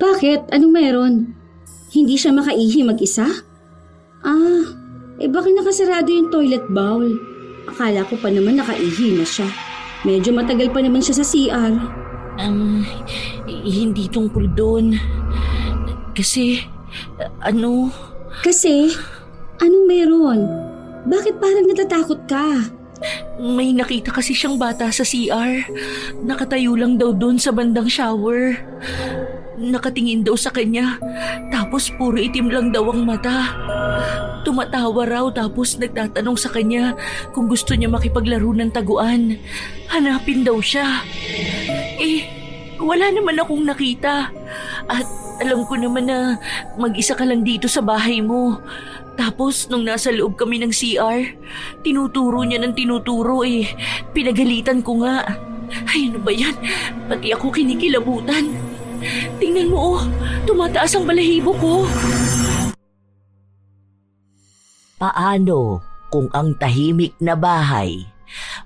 Bakit? Anong meron? Hindi siya makaihi mag-isa? Bakit nakasarado yung toilet bowl? Akala ko pa naman nakaihi na siya. Medyo matagal pa naman siya sa CR. Hindi tungkol doon. Kasi, Kasi? Anong meron? Bakit parang natatakot ka? May nakita kasi siyang bata sa CR. Nakatayo lang daw doon sa bandang shower. Nakatingin daw sa kanya, tapos puro itim lang daw ang mata. Tumatawa raw tapos nagtatanong sa kanya kung gusto niya makipaglaro ng taguan. Hanapin daw siya. Wala naman akong nakita. At alam ko naman na mag-isa ka lang dito sa bahay mo. Tapos nung nasa loob kami ng CR, tinuturo niya ng tinuturo Pinagalitan ko nga. Ay, ano ba yan? Pati ako kinikilabutan. Tingnan mo tumataas ang balahibo ko. Paano kung ang tahimik na bahay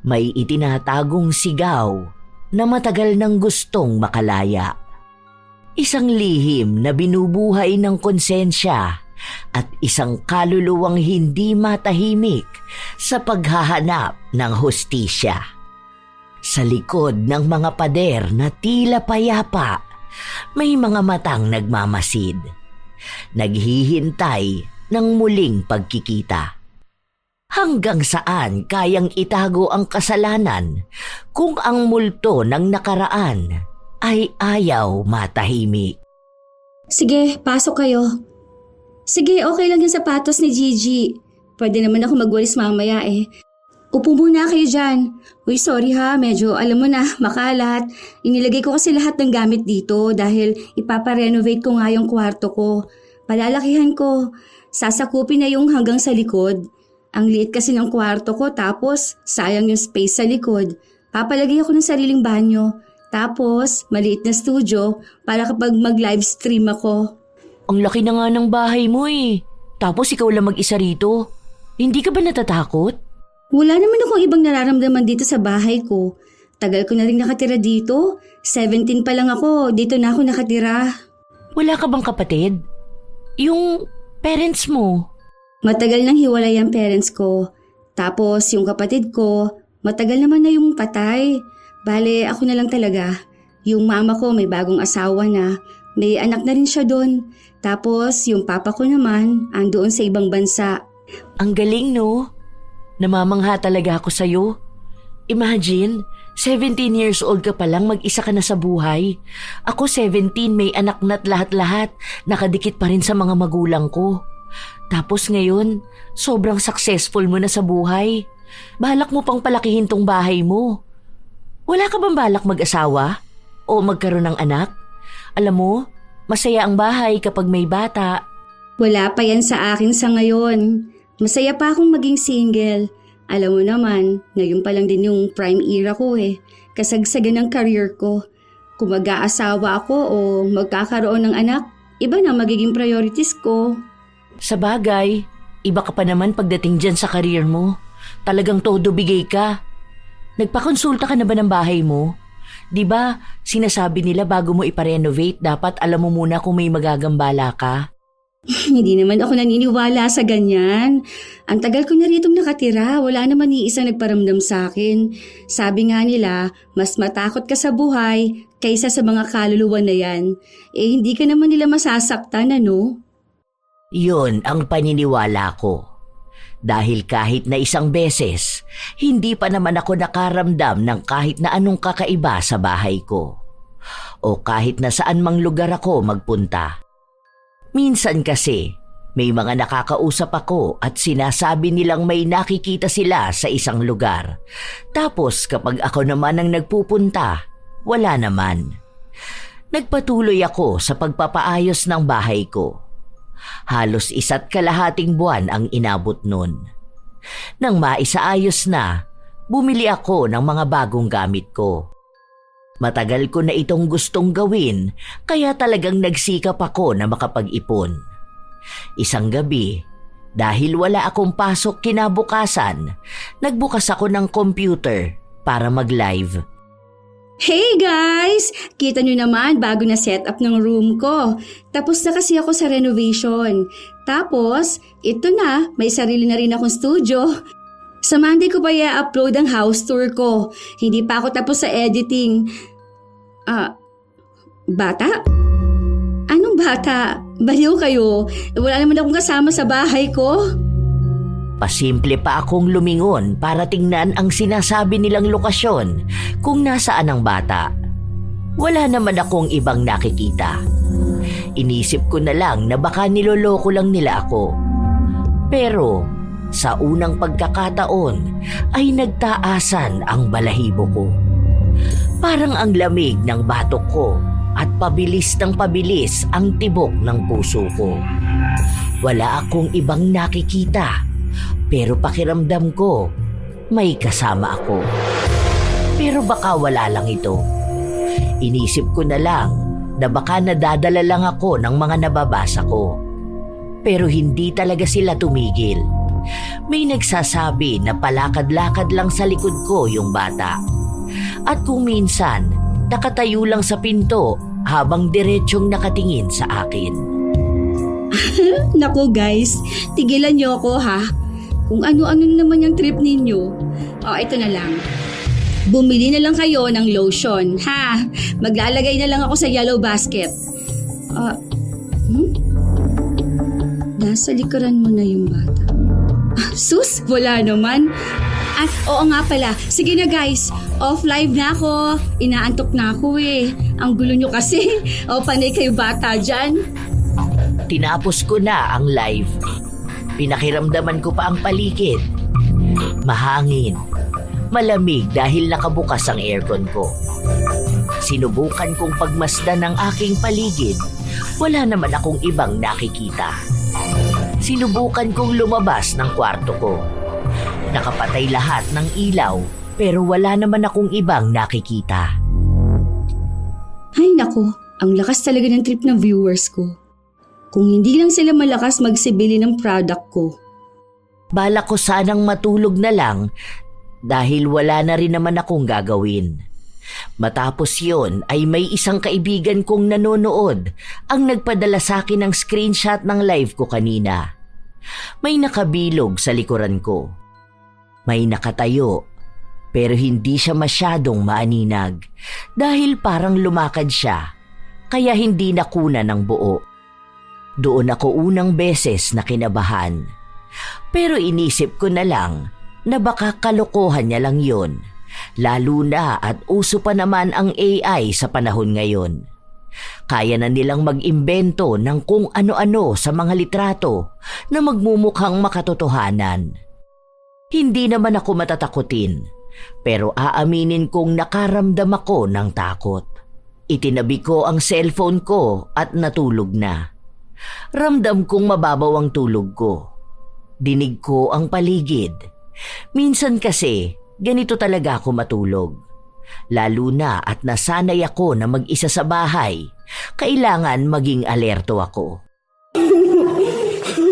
may itinatagong sigaw na matagal nang gustong makalaya? Isang lihim na binubuhay ng konsensya at isang kaluluwang hindi matahimik sa paghahanap ng hustisya. Sa likod ng mga pader na tila payapa, may mga matang nagmamasid, naghihintay ng muling pagkikita. Hanggang saan kayang itago ang kasalanan kung ang multo ng nakaraan ay ayaw matahimik? Sige, pasok kayo. Sige, okay lang yung sapatos ni Gigi. Pwede naman ako magwalis mamaya Upo muna kayo dyan. Uy, sorry ha, medyo alam mo na, makalat. Inilagay ko kasi lahat ng gamit dito dahil ipaparenovate ko nga yung kwarto ko. Palalakihan ko. Sasakupin na yung hanggang sa likod. Ang liit kasi ng kwarto ko tapos sayang yung space sa likod. Papalagay ako ng sariling banyo. Tapos maliit na studio para kapag mag-live stream ako. Ang laki na nga ng bahay mo Tapos ikaw lang mag-isa rito. Hindi ka ba natatakot? Wala naman akong ibang nararamdaman dito sa bahay ko. Tagal ko na rin nakatira dito. 17 pa lang ako, dito na ako nakatira. Wala ka bang kapatid? Yung parents mo? Matagal nang hiwalay ang parents ko. Tapos yung kapatid ko, matagal naman na yung patay. Bale, ako na lang talaga. Yung mama ko may bagong asawa na. May anak na rin siya doon. Tapos yung papa ko naman, andoon sa ibang bansa. Ang galing no? Namamangha talaga ako sa'yo. Imagine, 17 years old ka pa lang, mag-isa ka na sa buhay. Ako 17, may anak na't lahat-lahat, nakadikit pa rin sa mga magulang ko. Tapos ngayon, sobrang successful mo na sa buhay. Balak mo pang palakihin tong bahay mo. Wala ka bang balak mag-asawa? O magkaroon ng anak? Alam mo, masaya ang bahay kapag may bata. Wala pa yan sa akin sa ngayon. Masaya pa akong maging single. Alam mo naman, ngayon pa lang din yung prime era ko Kasagsagan ng career ko. Kung mag-aasawa ako o magkakaroon ng anak, iba na magiging priorities ko. Sa bagay, iba ka pa naman pagdating dyan sa career mo. Talagang todo bigay ka. Nagpakonsulta ka na ba ng bahay mo? 'Di ba, sinasabi nila bago mo iparenovate, dapat alam mo muna kung may magagambala ka? Hindi naman ako naniniwala sa ganyan. Ang tagal ko na ritong nakatira, wala naman ni isang nagparamdam sa akin. Sabi nga nila, mas matakot ka sa buhay kaysa sa mga kaluluwa na yan. Hindi ka naman nila masasaktan, ano? Yun ang paniniwala ko. Dahil kahit na isang beses, hindi pa naman ako nakaramdam ng kahit na anong kakaiba sa bahay ko. O kahit na saan mang lugar ako magpunta. Minsan kasi, may mga nakakausap ako at sinasabi nilang may nakikita sila sa isang lugar. Tapos kapag ako naman ang nagpupunta, wala naman. Nagpatuloy ako sa pagpapaayos ng bahay ko. Halos 1.5 buwan ang inabot nun. Nang maisaayos na, bumili ako ng mga bagong gamit ko. Matagal ko na itong gustong gawin, kaya talagang nagsikap ako na makapag-ipon. Isang gabi, dahil wala akong pasok kinabukasan, nagbukas ako ng computer para mag-live. Hey guys! Kita nyo naman bago na setup ng room ko. Tapos na kasi ako sa renovation. Tapos, ito na, may sarili na rin akong studio. Sa Monday ko pa i-upload ang house tour ko. Hindi pa ako tapos sa editing. Bata? Anong bata? Baliw kayo. Wala naman akong kasama sa bahay ko. Pasimple pa akong lumingon para tingnan ang sinasabi nilang lokasyon kung nasaan ang bata. Wala naman akong ibang nakikita. Inisip ko na lang na baka niloloko lang nila ako. Pero sa unang pagkakataon ay nagtaasan ang balahibo ko. Parang ang lamig ng batok ko at pabilis ng pabilis ang tibok ng puso ko. Wala akong ibang nakikita. Pero pakiramdam ko, may kasama ako. Pero baka wala lang ito. Inisip ko na lang na baka nadadala lang ako ng mga nababasa ko. Pero hindi talaga sila tumigil. May nagsasabi na palakad-lakad lang sa likod ko yung bata. At kung minsan, nakatayo lang sa pinto habang diretsyong nakatingin sa akin. Naku guys, tigilan niyo ako ha. Kung ano-ano naman yung trip ninyo. Ito na lang. Bumili na lang kayo ng lotion, ha? Maglalagay na lang ako sa yellow basket. Nasa likuran mo na yung bata. Sus, wala naman. Oo nga pala. Sige na guys, off live na ako. Inaantok na ako eh. Ang gulo nyo kasi. Panay kayo bata dyan. Tinapos ko na ang live. Pinakiramdaman ko pa ang paligid. Mahangin. Malamig dahil nakabukas ang aircon ko. Sinubukan kong pagmasdan ng aking paligid. Wala naman akong ibang nakikita. Sinubukan kong lumabas ng kwarto ko. Nakapatay lahat ng ilaw pero wala naman akong ibang nakikita. Ay nako, ang lakas talaga ng trip ng viewers ko. Kung hindi lang sila malakas magsibili ng product ko. Balak ko sanang matulog na lang dahil wala na rin naman akong gagawin. Matapos yon ay may isang kaibigan kong nanonood ang nagpadala sa akin ng screenshot ng live ko kanina. May nakabilog sa likuran ko. May nakatayo pero hindi siya masyadong maaninag dahil parang lumakad siya kaya hindi nakuna ng buo. Doon ako unang beses na kinabahan. Pero inisip ko na lang na baka kalokohan niya lang yun. Lalo na at uso pa naman ang AI sa panahon ngayon. Kaya na nilang mag-imbento ng kung ano-ano sa mga litrato na magmumukhang makatotohanan. Hindi naman ako matatakutin, pero aaminin kong nakaramdam ako ng takot. Itinabi ko ang cellphone ko at natulog na. Ramdam kong mababaw ang tulog ko. Dinig ko ang paligid. Minsan kasi, ganito talaga ako matulog. Lalo na at nasanay ako na mag-isa sa bahay, kailangan maging alerto ako.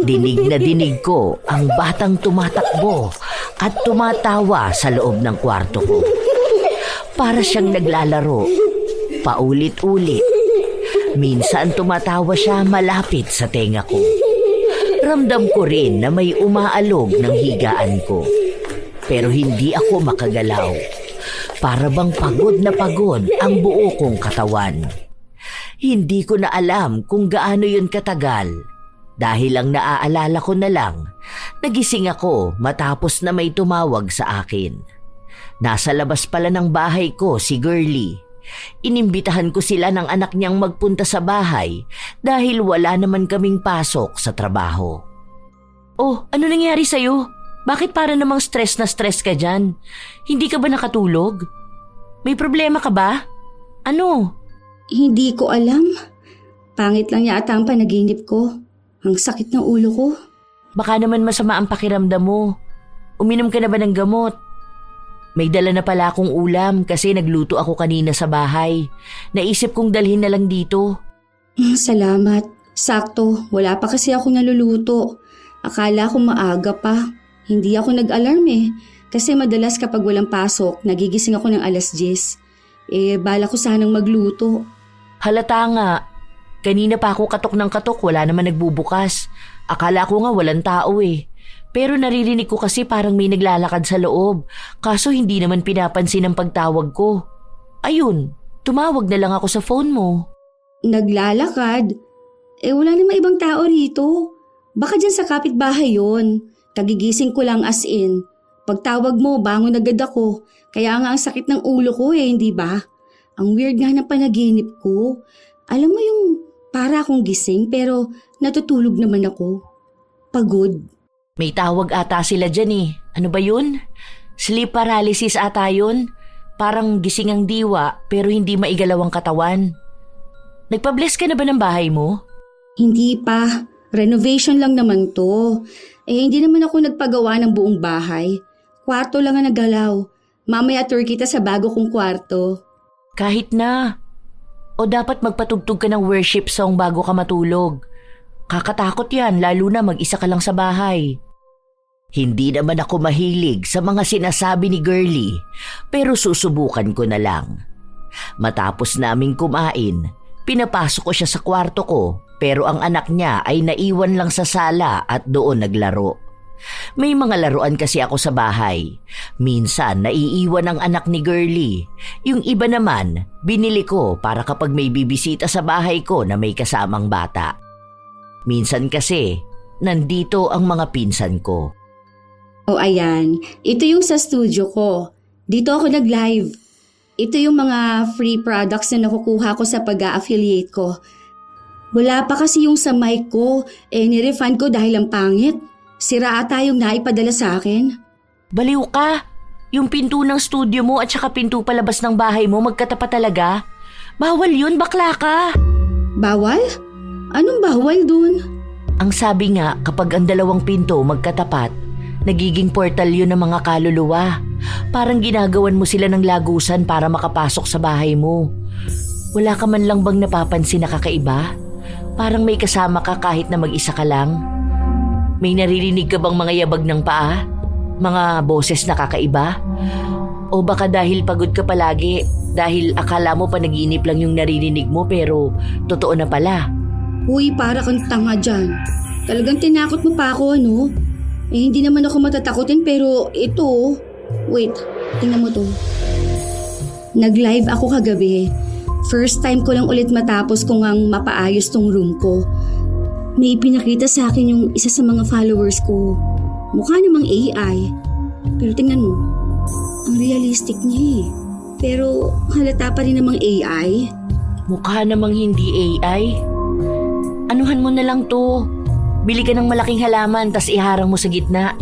Dinig na dinig ko ang batang tumatakbo at tumatawa sa loob ng kwarto ko. Para siyang naglalaro, paulit-ulit. Minsan tumatawa siya malapit sa tenga ko. Ramdam ko rin na may umaalog ng higaan ko. Pero hindi ako makagalaw. Para bang pagod na pagod ang buo kong katawan. Hindi ko na alam kung gaano yun katagal. Dahil lang naaalala ko na lang, nagising ako matapos na may tumawag sa akin. Nasa labas pala ng bahay ko si Girlie. Inimbitahan ko sila ng anak niyang magpunta sa bahay dahil wala naman kaming pasok sa trabaho. Oh, ano nangyari sa'yo? Bakit para namang stress na stress ka dyan? Hindi ka ba nakatulog? May problema ka ba? Ano? Hindi ko alam. Pangit lang yata ang panaginip ko. Ang sakit ng ulo ko. Baka naman masama ang pakiramdam mo. Uminom ka na ba ng gamot? May dala na pala akong ulam kasi nagluto ako kanina sa bahay. Naisip kong dalhin na lang dito. Salamat. Sakto, wala pa kasi ako naluluto. Akala ko maaga pa. Hindi ako nag-alarm kasi madalas kapag walang pasok, nagigising ako ng 10:00. Bala ko sanang magluto. Halata nga. Kanina pa ako katok ng katok, wala naman nagbubukas. Akala ko nga walang tao eh. Pero naririnig ko kasi parang may naglalakad sa loob. Kaso hindi naman pinapansin ang pagtawag ko. Ayun, tumawag na lang ako sa phone mo. Naglalakad? Wala namang ibang tao rito. Baka dyan sa kapitbahay yon. Kagigising ko lang as in. Pagtawag mo, bangon agad ako. Kaya nga ang sakit ng ulo ko hindi ba? Ang weird nga ng panaginip ko. Alam mo yung para akong gising pero natutulog naman ako. Pagod. May tawag ata sila dyan eh. Ano ba yun? Sleep paralysis ata yun. Parang gising ang diwa pero hindi maigalaw ang katawan. Nagpa-bless ka na ba ng bahay mo? Hindi pa. Renovation lang naman to. Hindi naman ako nagpagawa ng buong bahay. Kwarto lang ang nagalaw. Mamaya tour kita sa bago kong kwarto. Kahit na. O dapat magpatugtog ka ng worship song bago ka matulog. Kakatakot yan lalo na mag-isa ka lang sa bahay. Hindi naman ako mahilig sa mga sinasabi ni Girlie pero susubukan ko na lang. Matapos naming kumain, pinapasok ko siya sa kwarto ko pero ang anak niya ay naiwan lang sa sala at doon naglaro. May mga laruan kasi ako sa bahay. Minsan naiiwan ang anak ni Girlie. Yung iba naman, binili ko para kapag may bibisita sa bahay ko na may kasamang bata. Minsan kasi, nandito ang mga pinsan ko. Ayan. Ito yung sa studio ko. Dito ako nag-live. Ito yung mga free products na nakukuha ko sa pag-a-affiliate ko. Wala pa kasi yung sa mic ko. Nirefund ko dahil ang pangit. Sira ata yung naipadala sa akin. Baliw ka! Yung pinto ng studio mo at saka pinto palabas ng bahay mo magkatapat talaga? Bawal yun, bakla ka! Bawal? Anong bawal dun? Ang sabi nga kapag ang dalawang pinto magkatapat, nagiging portal yun ng mga kaluluwa. Parang ginagawan mo sila ng lagusan para makapasok sa bahay mo. Wala ka man lang bang napapansin na kakaiba? Parang may kasama ka kahit na mag-isa ka lang? May naririnig ka bang mga yabag ng paa? Mga boses na kakaiba? O baka dahil pagod ka palagi, dahil akala mo panaginip lang yung naririnig mo pero totoo na pala? Uy, para kang tanga dyan. Talagang tinakot mo pa ako, ano? Hindi naman ako matatakotin pero ito. Wait, tingnan mo to. Nag-live ako kagabi. First time ko lang ulit matapos kung ang mapaayos tong room ko. May pinakita sa akin yung isa sa mga followers ko. Mukha namang AI. Pero tingnan mo, ang realistic niya eh. Pero halata pa rin namang AI. Mukha namang hindi AI. Anuhan mo na lang to. Bili ka ng malaking halaman tas iharang mo sa gitna.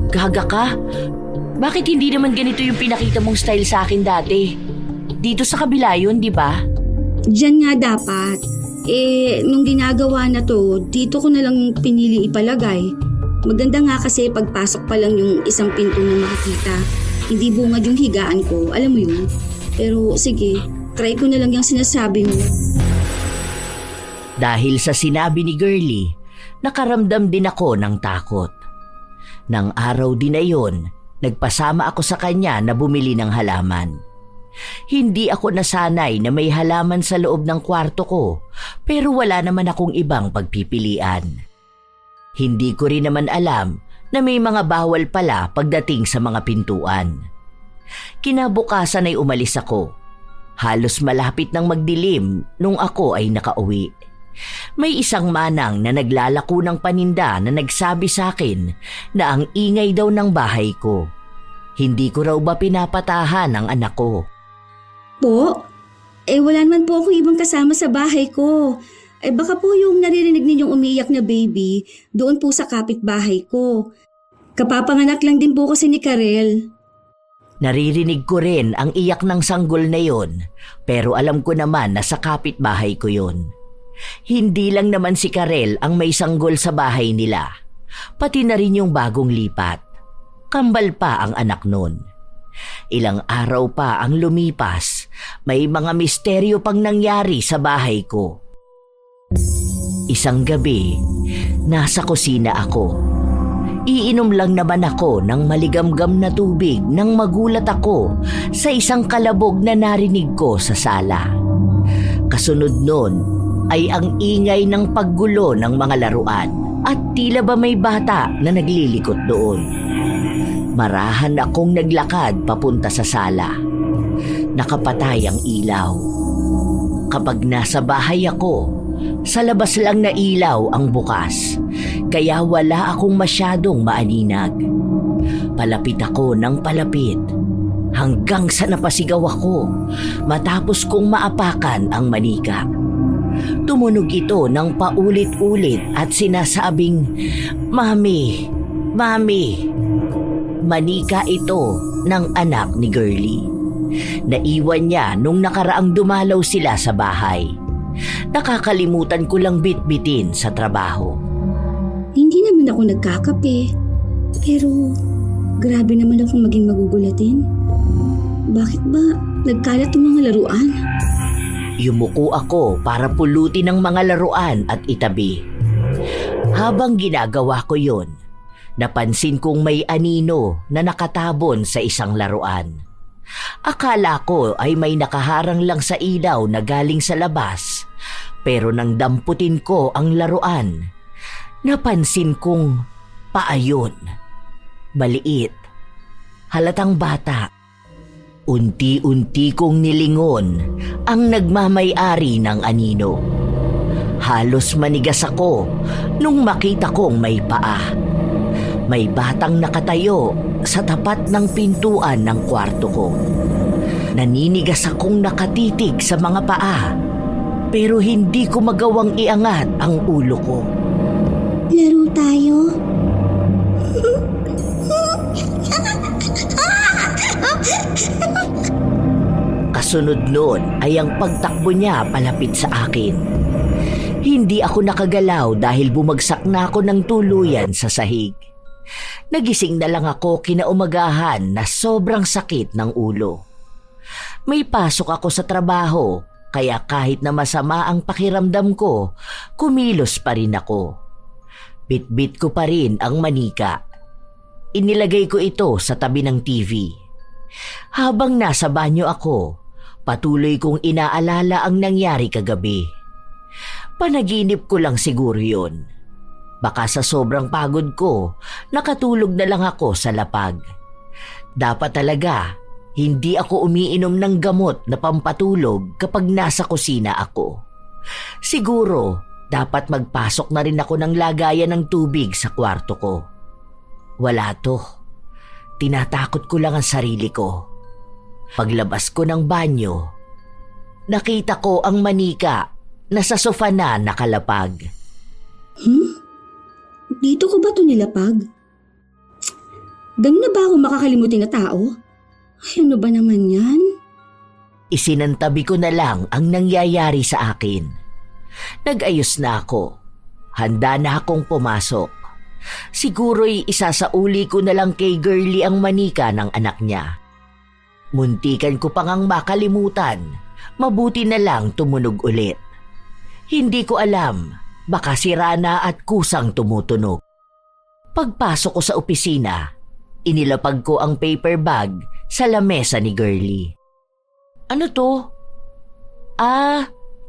Gaga ka? Bakit hindi naman ganito yung pinakita mong style sa akin dati? Dito sa kabila yun, di ba? Diyan nga dapat. Nung ginagawa na to, dito ko na lang pinili ipalagay. Maganda nga kasi pagpasok pa lang yung isang pinto na makikita. Hindi bungad yung higaan ko, alam mo yun. Pero sige, try ko na lang yung sinasabi mo. Dahil sa sinabi ni Girlie, nakaramdam din ako ng takot. Nang araw din na yun, nagpasama ako sa kanya na bumili ng halaman. Hindi ako nasanay na may halaman sa loob ng kwarto ko, pero wala naman akong ibang pagpipilian. Hindi ko rin naman alam na may mga bawal pala pagdating sa mga pintuan. Kinabukasan ay umalis ako. Halos malapit ng magdilim nung ako ay nakauwi. May isang manang na naglalako ng paninda na nagsabi sa akin na ang ingay daw ng bahay ko. Hindi ko raw ba pinapatahan ang anak ko? Po? Wala naman po akong ibang kasama sa bahay ko. Baka po yung naririnig ninyong umiiyak na baby doon po sa kapitbahay ko. Kapapanganak lang din po kasi ni Karel. Naririnig ko rin ang iyak ng sanggol na yon, pero alam ko naman na sa kapitbahay ko yon. Hindi lang naman si Karel ang may sanggol sa bahay nila, pati na rin yung bagong lipat. Kambal pa ang anak nun. Ilang araw pa ang lumipas, may mga misteryo pang nangyari sa bahay ko. Isang gabi, nasa kusina ako. Iinom lang naman ako ng maligamgam na tubig nang magulat ako sa isang kalabog na narinig ko sa sala. Kasunod nun ay ang ingay ng paggulo ng mga laruan at tila ba may bata na naglilikot doon. Marahan akong naglakad papunta sa sala. Nakapatay ang ilaw. Kapag nasa bahay ako, sa labas lang na ilaw ang bukas, kaya wala akong masyadong maaninag. Palapit ako ng palapit hanggang sa napasigaw ako matapos kong maapakan ang manika. Tumunog ito ng paulit-ulit at sinasabing, "Mami, Mami." Manika ito ng anak ni Girlie. Naiwan niya nung nakaraang dumalaw sila sa bahay. Nakakalimutan ko lang bitbitin sa trabaho. Hindi naman ako nagkakape. Pero grabe naman akong maging magugulatin. Bakit ba nagkalat ang mga laruan? Yumuko ako para pulutin ang mga laruan at itabi. Habang ginagawa ko yon, napansin kong may anino na nakatabon sa isang laruan. Akala ko ay may nakaharang lang sa ilaw na galing sa labas, pero nang damputin ko ang laruan, napansin kong paayon. Maliit, halatang bata. Unti-unti kong nilingon ang nagmamay-ari ng anino. Halos manigas ako nung makita kong may paa. May batang nakatayo sa tapat ng pintuan ng kwarto ko. Naninigas akong nakatitig sa mga paa, pero hindi ko magawang iangat ang ulo ko. Laro tayo? Kasunod nun ay ang pagtakbo niya palapit sa akin. Hindi ako nakagalaw dahil bumagsak na ako ng tuluyan sa sahig. Nagising na lang ako kinaumagahan na sobrang sakit ng ulo. May pasok ako sa trabaho, kaya kahit na masama ang pakiramdam ko, kumilos pa rin ako. Bitbit ko pa rin ang manika. Inilagay ko ito sa tabi ng TV. Habang nasa banyo ako, patuloy kong inaalala ang nangyari kagabi. Panaginip ko lang siguro yun. Baka sa sobrang pagod ko, nakatulog na lang ako sa lapag. Dapat talaga, hindi ako umiinom ng gamot na pampatulog kapag nasa kusina ako. Siguro, dapat magpasok na rin ako ng lagayan ng tubig sa kwarto ko. Wala to. Tinatakot ko lang ang sarili ko. Paglabas ko ng banyo, nakita ko ang manika na sa sofa na nakalapag. Dito ko ba ito nilapag? Ganun na ba ako makakalimutin na tao? Ay, ano ba naman yan? Isinantabi ko na lang ang nangyayari sa akin. Nag-ayos na ako. Handa na akong pumasok. Siguro'y isasauli ko na lang kay Girlie ang manika ng anak niya. Muntikan ko pang ang makalimutan. Mabuti na lang tumunog ulit. Hindi ko alam, baka sira na at kusang tumutunog. Pagpasok ko sa opisina, inilapag ko ang paper bag sa lamesa ni Girlie. Ano to?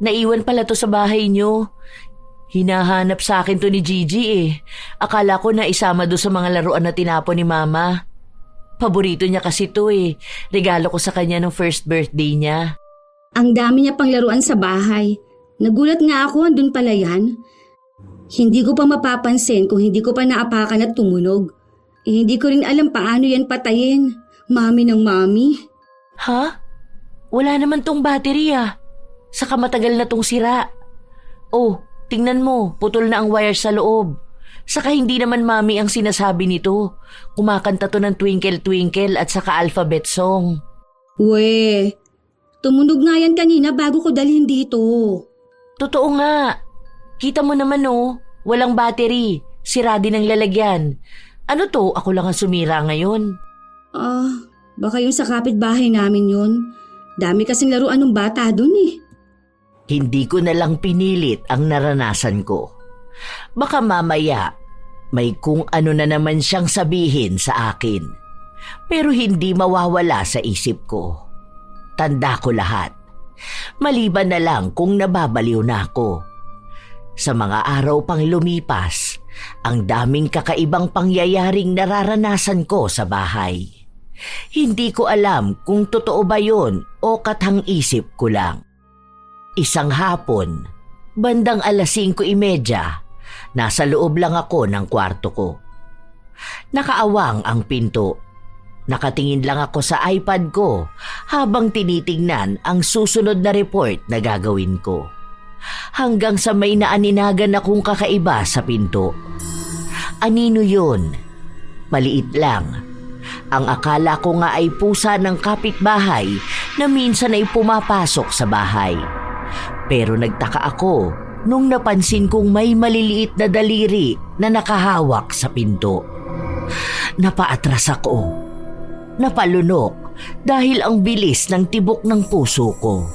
Naiwan pala to sa bahay niyo. Hinahanap sa akin to ni Gigi eh. Akala ko na isama do sa mga laruan na tinapon ni Mama. Paborito niya kasi to eh. Regalo ko sa kanya ng first birthday niya. Ang dami niya pang laruan sa bahay. Nagulat nga ako, andun pala yan. Hindi ko pa mapapansin kung hindi ko pa naapakan at tumunog. Hindi ko rin alam paano yan patayin. Mami ng mami. Ha? Wala naman tong battery ah. Saka matagal na tong sira. Oh, tingnan mo, putol na ang wire sa loob. Saka hindi naman mami ang sinasabi nito. Kumakanta to ng Twinkle Twinkle at saka alphabet song. We, tumunog nga yan kanina bago ko dalhin dito. Totoo nga. Kita mo naman oh, walang battery. Sira din ang lalagyan. Ano to? Ako lang ang sumira ngayon. Baka yung sa kapitbahay namin yun. Dami kasing laruan ng bata dun eh. Hindi ko na lang pinilit ang naranasan ko. Baka mamaya, May kung ano na naman siyang sabihin sa akin. Pero hindi mawawala sa isip ko. Tanda ko lahat. Maliban na lang kung nababaliw na ako. Sa mga araw pang lumipas, ang daming kakaibang pangyayaring nararanasan ko sa bahay. Hindi ko alam kung totoo ba yun o kathang-isip ko lang. Isang hapon, bandang 5:30, nasa loob lang ako ng kwarto ko. Nakaawang ang pinto. Nakatingin lang ako sa iPad ko habang tinitingnan ang susunod na report na gagawin ko. Hanggang sa may naaninagan akong kakaiba sa pinto. Anino yun? Maliit lang. Ang akala ko nga ay pusa ng kapitbahay na minsan ay pumapasok sa bahay. Pero nagtaka ako nung napansin kong may maliliit na daliri na nakahawak sa pinto. Napaatras ako. Napalunok dahil ang bilis ng tibok ng puso ko.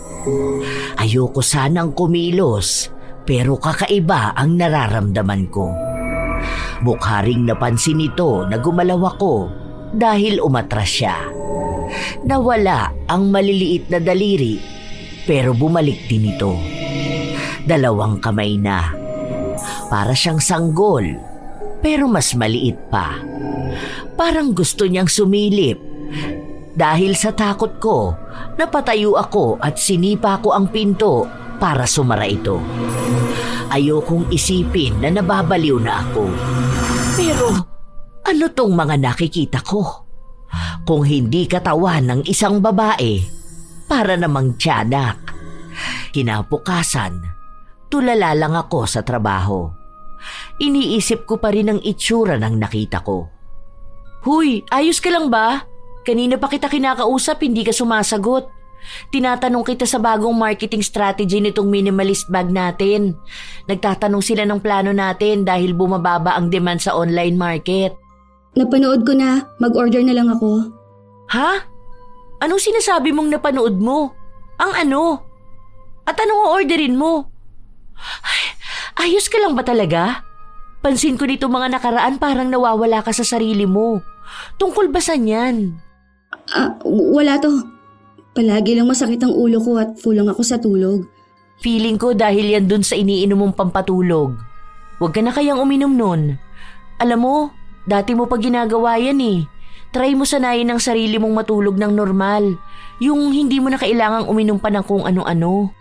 Ayoko sanang kumilos pero kakaiba ang nararamdaman ko. Mukha ring napansin nito na gumalaw ako dahil umatras siya. Nawala ang maliliit na daliri pero bumalik din ito. 2 kamay na. Para siyang sanggol pero mas maliit pa. Parang gusto niyang sumilip. Dahil sa takot ko, napatayo ako at sinipa ko ang pinto para sumara ito. Ayokong isipin na nababaliw na ako. Pero ano tong mga nakikita ko? Kung hindi katawan ng isang babae, para namang tiyanak. Kinabukasan, tulala lang ako sa trabaho. Iniisip ko pa rin ang itsura ng nakita ko. Huy, ayos ka lang ba? Kanina pa kita kinakausap, hindi ka sumasagot. Tinatanong kita sa bagong marketing strategy nitong minimalist bag natin. Nagtatanong sila ng plano natin dahil bumababa ang demand sa online market. Napanood ko na. Mag-order na lang ako. Ha? Anong sinasabi mong napanood mo? Ang ano? At anong orderin mo? Ay, ayos ka lang ba talaga? Pansin ko dito mga nakaraan parang nawawala ka sa sarili mo. Tungkol ba saan yan? Wala to. Palagi lang masakit ang ulo ko at fulang ako sa tulog. Feeling ko dahil yan dun sa iniinom mong pampatulog. Huwag ka na kayang uminom nun. Alam mo, dati mo pa ginagawa yan eh. Try mo sanayin ang sarili mong matulog ng normal. Yung hindi mo na kailangang uminom pa ng kung ano-ano.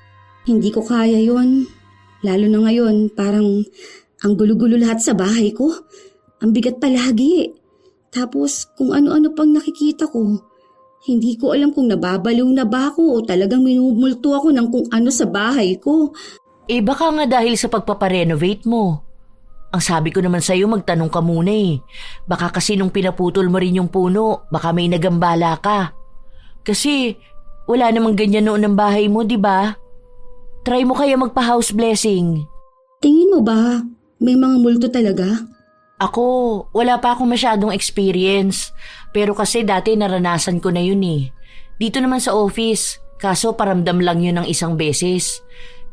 Hindi ko kaya yon. Lalo na ngayon, parang ang gulo-gulo lahat sa bahay ko. Ang bigat palagi. Tapos kung ano-ano pang nakikita ko. Hindi ko alam kung nababaliw na ba ako o talagang minumulto ako ng kung ano sa bahay ko. Eh baka nga dahil sa pagpaparenovate mo. Ang sabi ko naman sa'yo magtanong ka muna eh. Baka kasi nung pinaputol mo rin yung puno, baka may nagambala ka. Kasi wala namang ganyan noon ng bahay mo, di ba? Try mo kaya magpa-house blessing. Tingin mo ba may mga multo talaga? Ako, wala pa akong masyadong experience. Pero kasi dati naranasan ko na yun eh. Dito naman sa office, kaso paramdam lang yun ng isang beses.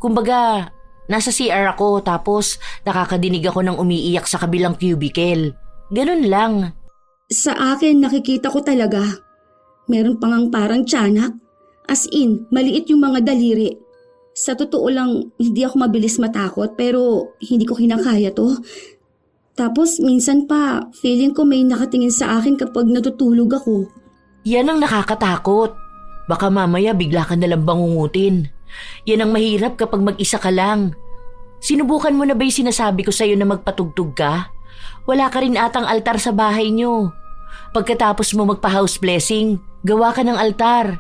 Kumbaga, nasa CR ako tapos nakakadinig ako ng umiiyak sa kabilang cubicle. Ganun lang. Sa akin nakikita ko talaga. Meron pa ngang parang tiyanak. As in, maliit yung mga daliri. Sa totoo lang, hindi ako mabilis matakot pero hindi ko kinakaya to. Tapos minsan pa, feeling ko may nakatingin sa akin kapag natutulog ako. Yan ang nakakatakot. Baka mamaya bigla ka nalang bangungutin. Yan ang mahirap kapag mag-isa ka lang. Sinubukan mo na ba yung sinasabi ko sa'yo na magpatugtog ka? Wala ka rin atang altar sa bahay nyo. Pagkatapos mo magpa-house blessing, gawa ka ng altar.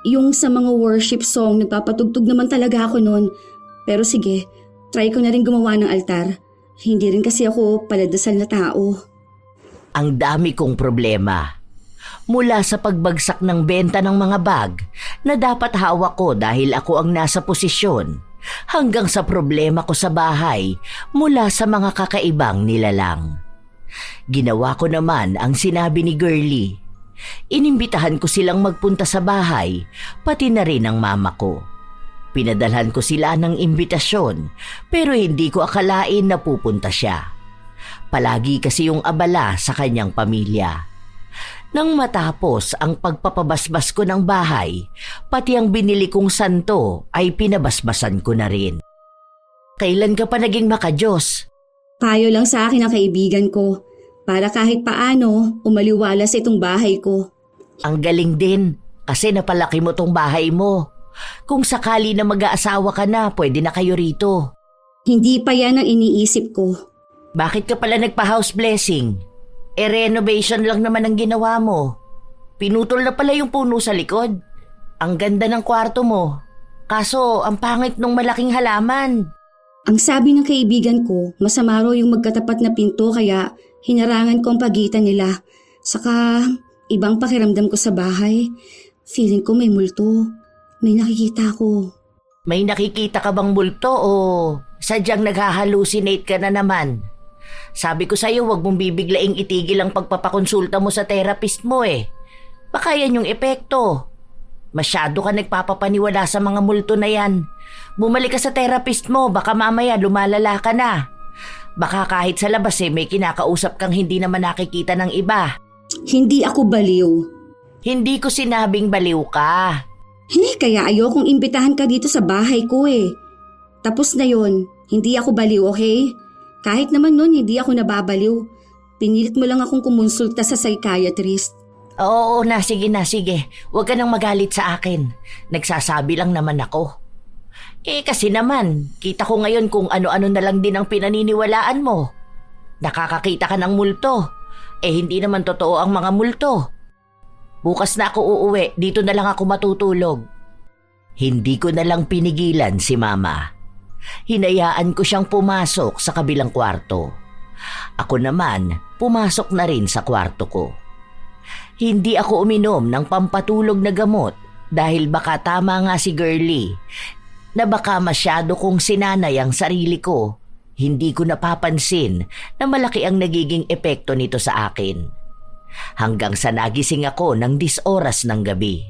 Yung sa mga worship song, nagpapatugtog naman talaga ako noon. Pero sige, try ko na rin gumawa ng altar. Hindi rin kasi ako paladasal na tao. Ang dami kong problema. Mula sa pagbagsak ng benta ng mga bag na dapat hawak ko dahil ako ang nasa posisyon, hanggang sa problema ko sa bahay mula sa mga kakaibang nilalang. Ginawa ko naman ang sinabi ni Girlie. Inimbitahan ko silang magpunta sa bahay, pati na rin ang mama ko. Pinadalhan ko sila ng imbitasyon pero hindi ko akalain na pupunta siya. Palagi kasi yung abala sa kanyang pamilya. Nang matapos ang pagpapabasbas ko ng bahay, pati ang binili kong santo ay pinabasbasan ko na rin. Kailan ka pa naging makajos? Payo lang sa akin ang kaibigan ko para kahit paano umaliwalas itong bahay ko. Ang galing din kasi napalaki mo tong bahay mo. Kung sakali na mag-aasawa ka na, pwede na kayo rito. Hindi pa yan ang iniisip ko. Bakit ka pala nagpa-house blessing? Renovation lang naman ang ginawa mo. Pinutol na pala yung puno sa likod. Ang ganda ng kwarto mo. Kaso, ang pangit nung malaking halaman. Ang sabi ng kaibigan ko, masama raw yung magkatapat na pinto kaya hinarangan ko ang pagitan nila. Saka, ibang pakiramdam ko sa bahay. Feeling ko may multo. May nakikita ko. May nakikita ka bang multo o sadyang naghahalusinate ka na naman? Sabi ko sa'yo, huwag mong bibiglaing itigil ang pagpapakonsulta mo sa therapist mo eh. Baka yan yung epekto. Masyado ka nagpapapaniwala sa mga multo na yan. Bumalik ka sa therapist mo, baka mamaya lumalala ka na. Baka kahit sa labas may kinakausap kang hindi naman nakikita ng iba. Hindi ako baliw. Hindi ko sinabing baliw ka. Hindi, kaya ayokong imbitahan ka dito sa bahay ko eh. Tapos na yon, hindi ako baliw, okay? Kahit naman nun, hindi ako nababaliw. Pinilit mo lang akong kumonsulta sa psychiatrist. Oo na, sige. Huwag ka nang magalit sa akin. Nagsasabi lang naman ako. Kasi naman, kita ko ngayon kung ano-ano na lang din ang pinaniniwalaan mo. Nakakakita ka ng multo. Hindi naman totoo ang mga multo. Bukas na ako uuwi, dito na lang ako matutulog. Hindi ko na lang pinigilan si Mama. Hinayaan ko siyang pumasok sa kabilang kwarto. Ako naman, pumasok na rin sa kwarto ko. Hindi ako uminom ng pampatulog na gamot dahil baka tama nga si Girlie na baka masyado kong sinanay ang sarili ko. Hindi ko napapansin na malaki ang nagiging epekto nito sa akin. Hanggang sa nagising ako ng 10 oras ng gabi.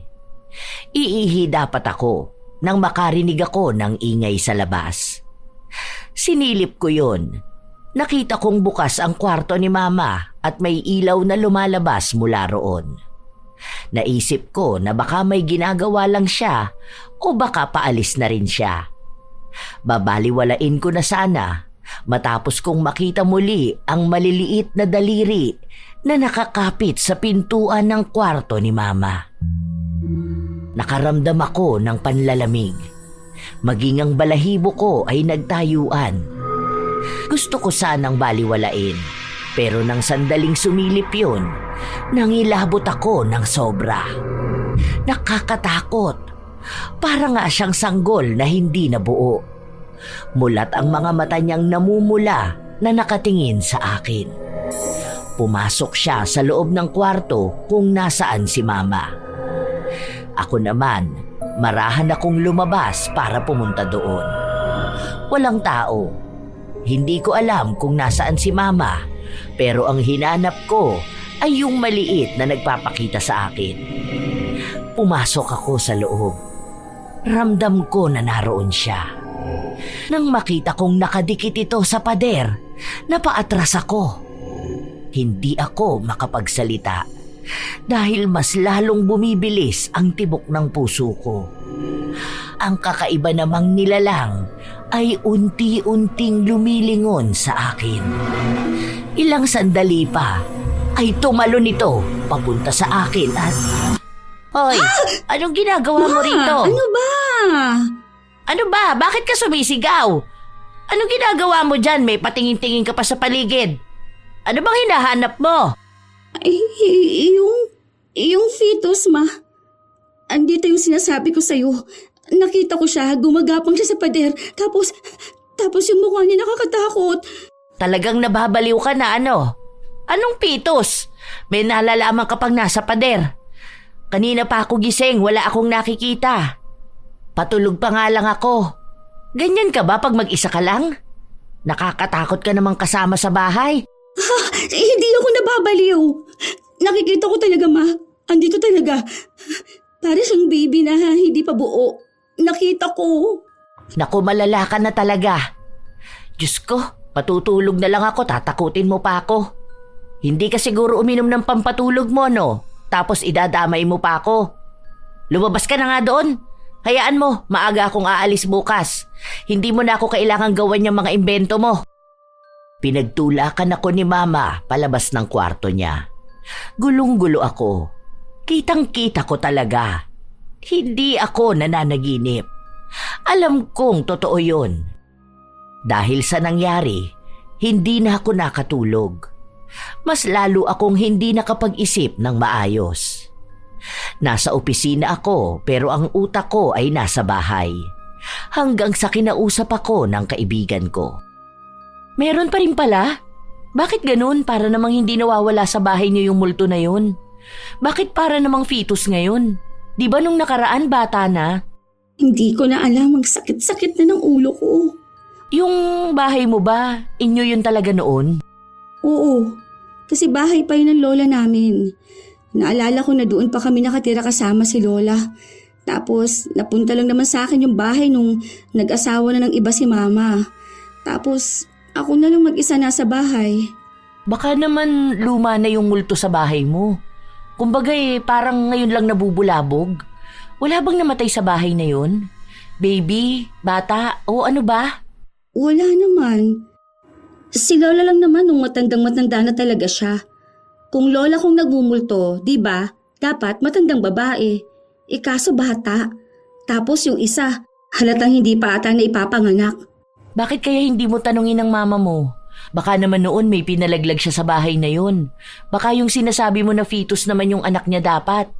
Iihi dapat ako nang makarinig ako ng ingay sa labas. Sinilip ko yun. Nakita kong bukas ang kwarto ni Mama at may ilaw na lumalabas mula roon. Naisip ko na baka may ginagawa lang siya o baka paalis na rin siya. Babaliwalain ko na sana matapos kong makita muli ang maliliit na daliri na nakakapit sa pintuan ng kwarto ni Mama. Nakaramdam ako ng panlalamig. Maging ang balahibo ko ay nagtayuan. Gusto ko sanang baliwalain, pero nang sandaling sumilip yun, nangilabot ako ng sobra. Nakakatakot. Para nga siyang sanggol na hindi nabuo. Mulat ang mga mata niyang namumula na nakatingin sa akin. Pumasok siya sa loob ng kwarto kung nasaan si Mama. Ako naman, marahan akong lumabas para pumunta doon. Walang tao. Hindi ko alam kung nasaan si Mama, pero ang hinanap ko ay yung maliit na nagpapakita sa akin. Pumasok ako sa loob. Ramdam ko na naroon siya. Nang makita kong nakadikit ito sa pader, napaatras ako. Hindi ako makapagsalita dahil mas lalong bumibilis ang tibok ng puso ko. Ang kakaiba namang nilalang ay unti-unting lumilingon sa akin. Ilang sandali pa ay tumalon ito papunta sa akin at... Hoy, anong ginagawa mo rito? Ano ba? Ano ba? Bakit ka sumisigaw? Anong ginagawa mo dyan? May patingin-tingin ka pa sa paligid. Ano bang hinahanap mo? Yung fetus, Ma. Andito yung sinasabi ko sa'yo. Nakita ko siya, gumagapang siya sa pader. Tapos yung mukha niya nakakatakot. Talagang nababaliw ka na ano? Anong fetus? May nalalaman ka pang nasa pader. Kanina pa ako gising, wala akong nakikita. Patulog pa nga lang ako. Ganyan ka ba pag mag-isa ka lang? Nakakatakot ka namang kasama sa bahay. Hindi ako nababaliw. Nakikita ko talaga, Ma. Andito talaga. Para siyang baby na hindi pa buo. Nakita ko. Naku, malala ka na talaga. Diyos ko, Patutulog na lang ako, tatakutin mo pa ako. Hindi ka siguro uminom ng pampatulog mo, no? Tapos idadamay mo pa ako. Lumabas ka na nga doon. Hayaan mo, maaga akong aalis bukas. Hindi mo na ako kailangang gawan yung mga imbento mo. Pinagtulakan ako ni Mama palabas ng kwarto niya. Gulong-gulo ako. Kitang-kita ko talaga. Hindi ako nananaginip. Alam kong totoo yun. Dahil sa nangyari, hindi na ako nakatulog. Mas lalo akong hindi nakapag-isip ng maayos. Nasa opisina ako pero ang utak ko ay nasa bahay. Hanggang sa kinausap ako ng kaibigan ko. Meron pa rin pala? Bakit ganun para namang hindi nawawala sa bahay niyo yung multo na yun? Bakit para namang fetus ngayon? Di ba nung nakaraan bata na? Hindi ko na alam, ang sakit-sakit na ng ulo ko. Yung bahay mo ba, inyo yun talaga noon? Oo, kasi bahay pa yun ng lola namin. Naalala ko na doon pa kami nakatira kasama si lola. Tapos napunta lang naman sa akin yung bahay nung nag-asawa na ng iba si mama. Tapos ako na lang mag-isa nasa bahay. Baka naman luma na yung multo sa bahay mo. Kumbaga parang ngayon lang nabubulabog. Wala bang namatay sa bahay na yun? Baby, bata, o ano ba? Wala naman. Si lola lang naman nung matandang-matanda na talaga siya. Kung lola kong nagmumulto, di ba? Dapat matandang babae. Kaso bata. Tapos yung isa, halatang hindi pa ata na ipapanganak. Bakit kaya hindi mo tanungin ng mama mo? Baka naman noon may pinalaglag siya sa bahay na yun. Baka yung sinasabi mo na fetus naman yung anak niya dapat.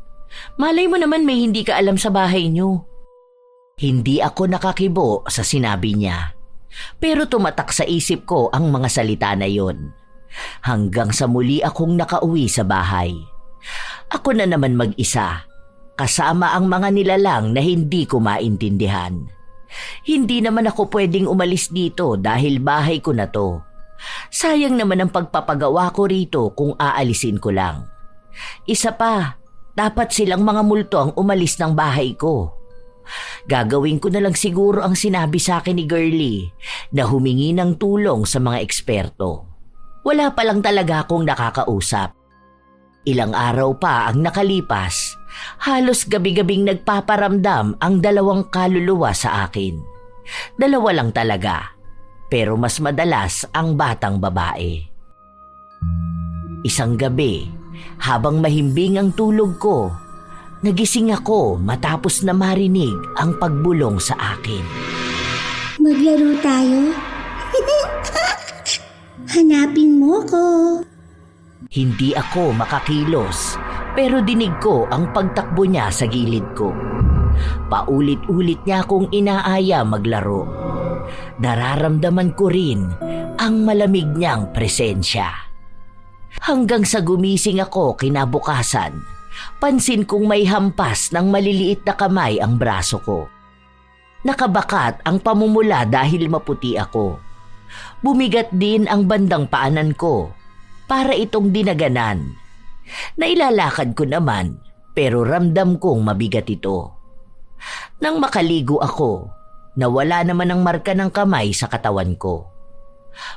Malay mo naman may hindi ka alam sa bahay niyo. Hindi ako nakakibo sa sinabi niya. Pero tumatak sa isip ko ang mga salita na yon. Hanggang sa muli akong nakauwi sa bahay. Ako na naman mag-isa, kasama ang mga nilalang na hindi ko maintindihan. Hindi naman ako pwedeng umalis dito dahil bahay ko na to. Sayang naman ang pagpapagawa ko rito kung aalisin ko lang. Isa pa, dapat silang mga multo ang umalis ng bahay ko. Gagawin ko na lang siguro ang sinabi sa akin ni Girlie na humingi ng tulong sa mga eksperto. Wala pa lang talaga akong nakakausap. Ilang araw pa ang nakalipas, halos gabi-gabing nagpaparamdam ang dalawang kaluluwa sa akin. Dalawa lang talaga, pero mas madalas ang batang babae. Isang gabi, habang mahimbing ang tulog ko, nagising ako matapos na marinig ang pagbulong sa akin. Maglaro tayo? Hanapin mo ko. Hindi ako makakilos, pero dinig ko ang pagtakbo niya sa gilid ko. Paulit-ulit niya akong inaaya maglaro. Nararamdaman ko rin ang malamig niyang presensya. Hanggang sa gumising ako kinabukasan, pansin kong may hampas ng maliliit na kamay ang braso ko. Nakabakat ang pamumula dahil maputi ako. Bumigat din ang bandang paanan ko para itong dinaganan. Nailalakad ko naman pero ramdam kong mabigat ito. Nang makaligo ako, nawala naman ang marka ng kamay sa katawan ko.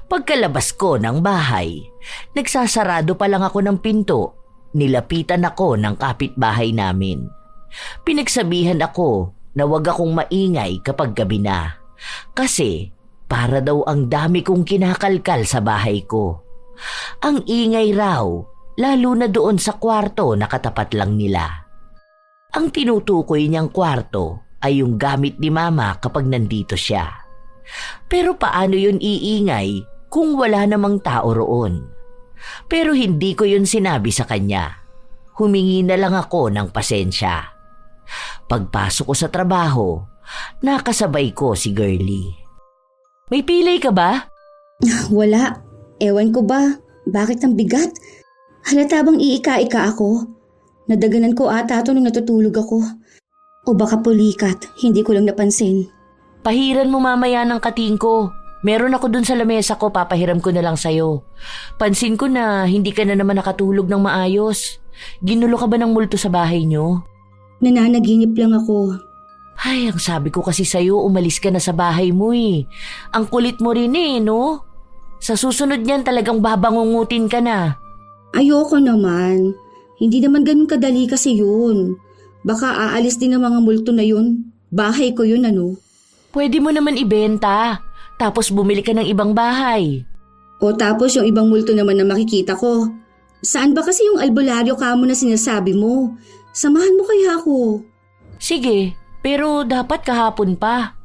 Pagkalabas ko ng bahay, nagsasarado pa lang ako ng pinto. Nilapitan ako ng kapitbahay namin. Pinagsabihan ako na wag akong maingay kapag gabi na. Kasi para daw ang dami kong kinakalkal sa bahay ko. Ang ingay raw, lalo na doon sa kwarto na katapat lang nila. Ang tinutukoy niyang kwarto ay yung gamit ni Mama kapag nandito siya. Pero paano yun iingay kung wala namang tao roon? Pero hindi ko yun sinabi sa kanya. Humingi na lang ako ng pasensya. Pagpasok ko sa trabaho, nakasabay ko si Girlie. May pilay ka ba? Wala. Ewan ko ba? Bakit ang bigat? Halata bang iika-ika ako? Nadaganan ko ata ito nung natutulog ako. O baka pulikat, hindi ko lang napansin. Pahiran mo mamaya ng kating ko. Meron ako dun sa lamesa ko, papahiram ko na lang sa'yo. Pansin ko na hindi ka na naman nakatulog ng maayos. Ginulo ka ba ng multo sa bahay nyo? Nananaginip lang ako. Ay, ang sabi ko kasi sa'yo, umalis ka na sa bahay mo eh. Ang kulit mo rin eh, no? Sa susunod niyan talagang babangungutin ka na. Ayoko naman. Hindi naman ganun kadali kasi yun. Baka aalis din ng mga multo na yun. Bahay ko yun ano. Pwede mo naman ibenta, tapos bumili ka ng ibang bahay. O tapos yung ibang multo naman na makikita ko. Saan ba kasi yung albularyo kamo na sinasabi mo? Samahan mo kaya ako. Sige, pero dapat kahapon pa.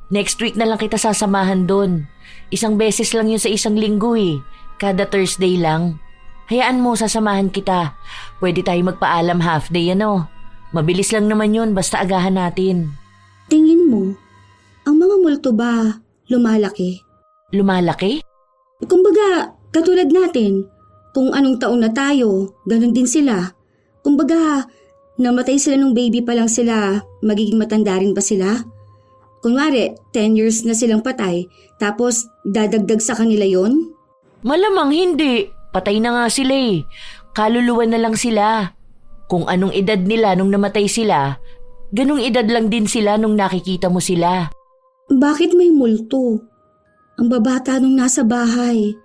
Next week na lang kita sasamahan doon. Isang beses lang yun sa isang linggo eh. Kada Thursday lang. Hayaan mo, sasamahan kita. Pwede tayo magpaalam half day ano. Mabilis lang naman yun, basta agahan natin. Tingin mo, ang mga multo ba lumalaki? Lumalaki? Kumbaga, katulad natin, kung anong taon na tayo, ganun din sila. Kumbaga, namatay sila nung baby pa lang sila, magiging matanda rin ba sila? Kunwari, 10 years na silang patay, tapos dadagdag sa kanila yon? Malamang hindi. Patay na nga sila eh. Kaluluwa na lang sila. Kung anong edad nila nung namatay sila, ganung edad lang din sila nung nakikita mo sila. Bakit may multo? Ang babata nung nasa bahay.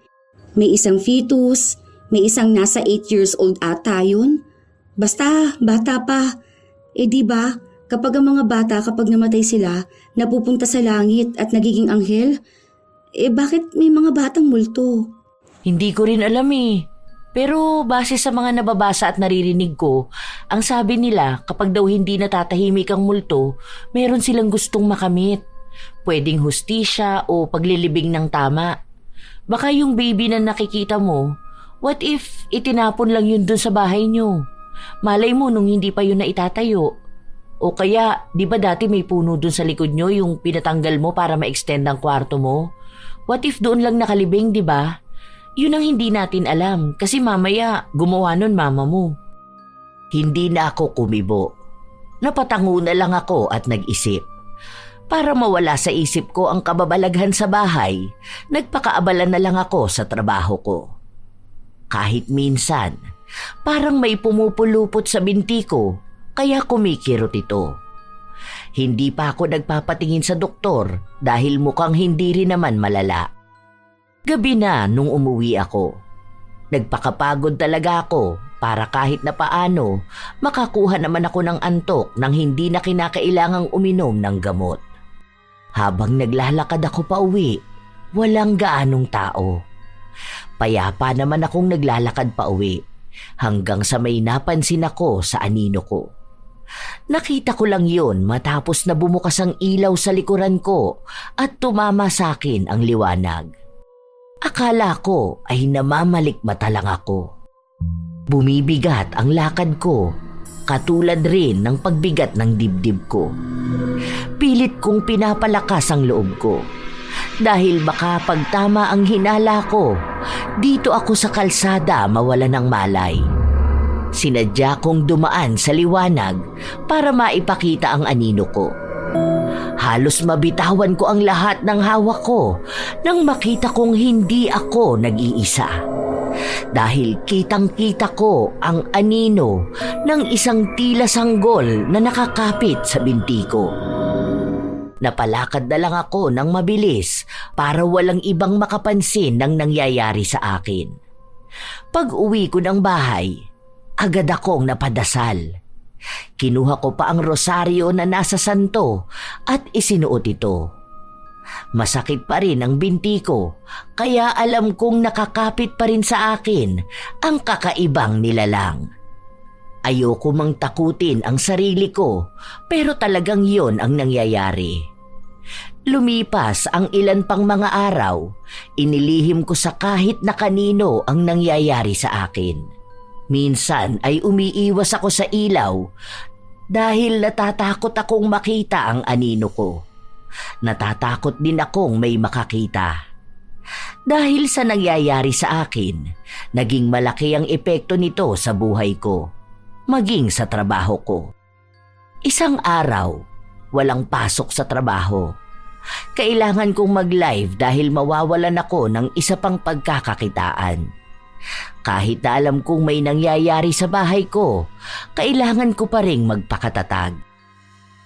May isang fetus, may isang nasa 8 years old ata yun. Basta, bata pa. Eh di ba, kapag ang mga bata kapag namatay sila, napupunta sa langit at nagiging anghel, eh bakit may mga batang multo? Hindi ko rin alam eh. Pero base sa mga nababasa at naririnig ko, ang sabi nila kapag daw hindi natatahimik ang multo, meron silang gustong makamit. Pwedeng hustisya o paglilibing ng tama. Baka yung baby na nakikita mo, what if itinapon lang yun dun sa bahay nyo? Malay mo nung hindi pa yun na itatayo. O kaya, di ba dati may puno dun sa likod nyo yung pinatanggal mo para ma-extend ang kwarto mo? What if doon lang nakalibing, di ba? Yun ang hindi natin alam kasi mamaya gumawa nun mama mo. Hindi na ako kumibo. Napatango na lang ako at nag-isip. Para mawala sa isip ko ang kababalaghan sa bahay, nagpakaabala na lang ako sa trabaho ko. Kahit minsan, parang may pumupulupot sa binti ko, kaya kumikirot ito. Hindi pa ako nagpapatingin sa doktor dahil mukhang hindi rin naman malala. Gabi na nung umuwi ako. Nagpakapagod talaga ako para kahit na paano makakuha naman ako ng antok nang hindi na kinakailangang uminom ng gamot. Habang naglalakad ako pa uwi, walang gaanong tao. Payapa naman akong naglalakad pa uwi hanggang sa may napansin ako sa anino ko. Nakita ko lang yun matapos na bumukas ang ilaw sa likuran ko at tumama sa akin ang liwanag. Akala ko ay namamalikmata lang ako. Bumibigat ang lakad ko, katulad rin ng pagbigat ng dibdib ko. Pilit kong pinapalakas ang loob ko. Dahil baka pagtama ang hinala ko, dito ako sa kalsada mawala ng malay. Sinadya kong dumaan sa liwanag para maipakita ang anino ko. Halos mabitawan ko ang lahat ng hawak ko nang makita kong hindi ako nag-iisa. Dahil kitang-kita ko ang anino ng isang tila sanggol na nakakapit sa binti ko. Napalakad na lang ako ng mabilis para walang ibang makapansin ng nangyayari sa akin. Pag-uwi ko ng bahay, agad akong napadasal. Kinuha ko pa ang rosaryo na nasa santo at isinuot ito. Masakit pa rin ang binti ko, kaya alam kong nakakapit pa rin sa akin ang kakaibang nilalang. Ayoko mang takutin ang sarili ko, pero talagang yon ang nangyayari. Lumipas ang ilan pang mga araw, inilihim ko sa kahit na kanino ang nangyayari sa akin. Minsan ay umiiwas ako sa ilaw dahil natatakot akong makita ang anino ko. Natatakot din akong may makakita. Dahil sa nangyayari sa akin, naging malaki ang epekto nito sa buhay ko, maging sa trabaho ko. Isang araw, walang pasok sa trabaho. Kailangan kong mag-live dahil mawawalan ako ng isa pang pagkakakitaan. Kahit na alam kong may nangyayari sa bahay ko, kailangan ko pa ring magpakatatag.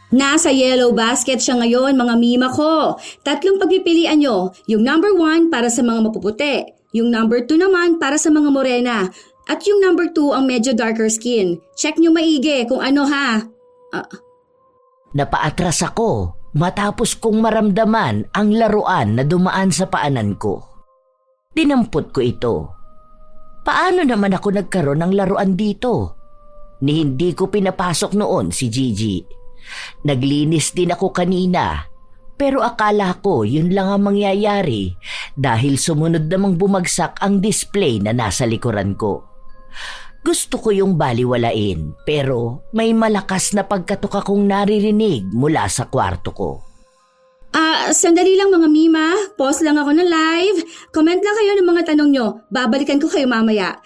Nasa yellow basket siya ngayon, mga mima ko. 3 pagpipilian nyo. Yung number 1 para sa mga mapuputi. Yung number 2 naman para sa mga morena. At yung number 2 ang medyo darker skin. Check nyo maigi kung ano ha. Napaatras ako matapos kong maramdaman ang laruan na dumaan sa paanan ko. Dinampot ko ito. Paano naman ako nagkaroon ng laruan dito? Ni hindi ko pinapasok noon si Gigi. Naglinis din ako kanina, pero akala ko yun lang ang mangyayari dahil sumunod namang bumagsak ang display na nasa likuran ko. Gusto ko yung baliwalain, pero may malakas na pagkatok akong naririnig mula sa kwarto ko. Sandali lang mga mima. Pause lang ako ng live. Comment lang kayo ng mga tanong nyo. Babalikan ko kayo mamaya.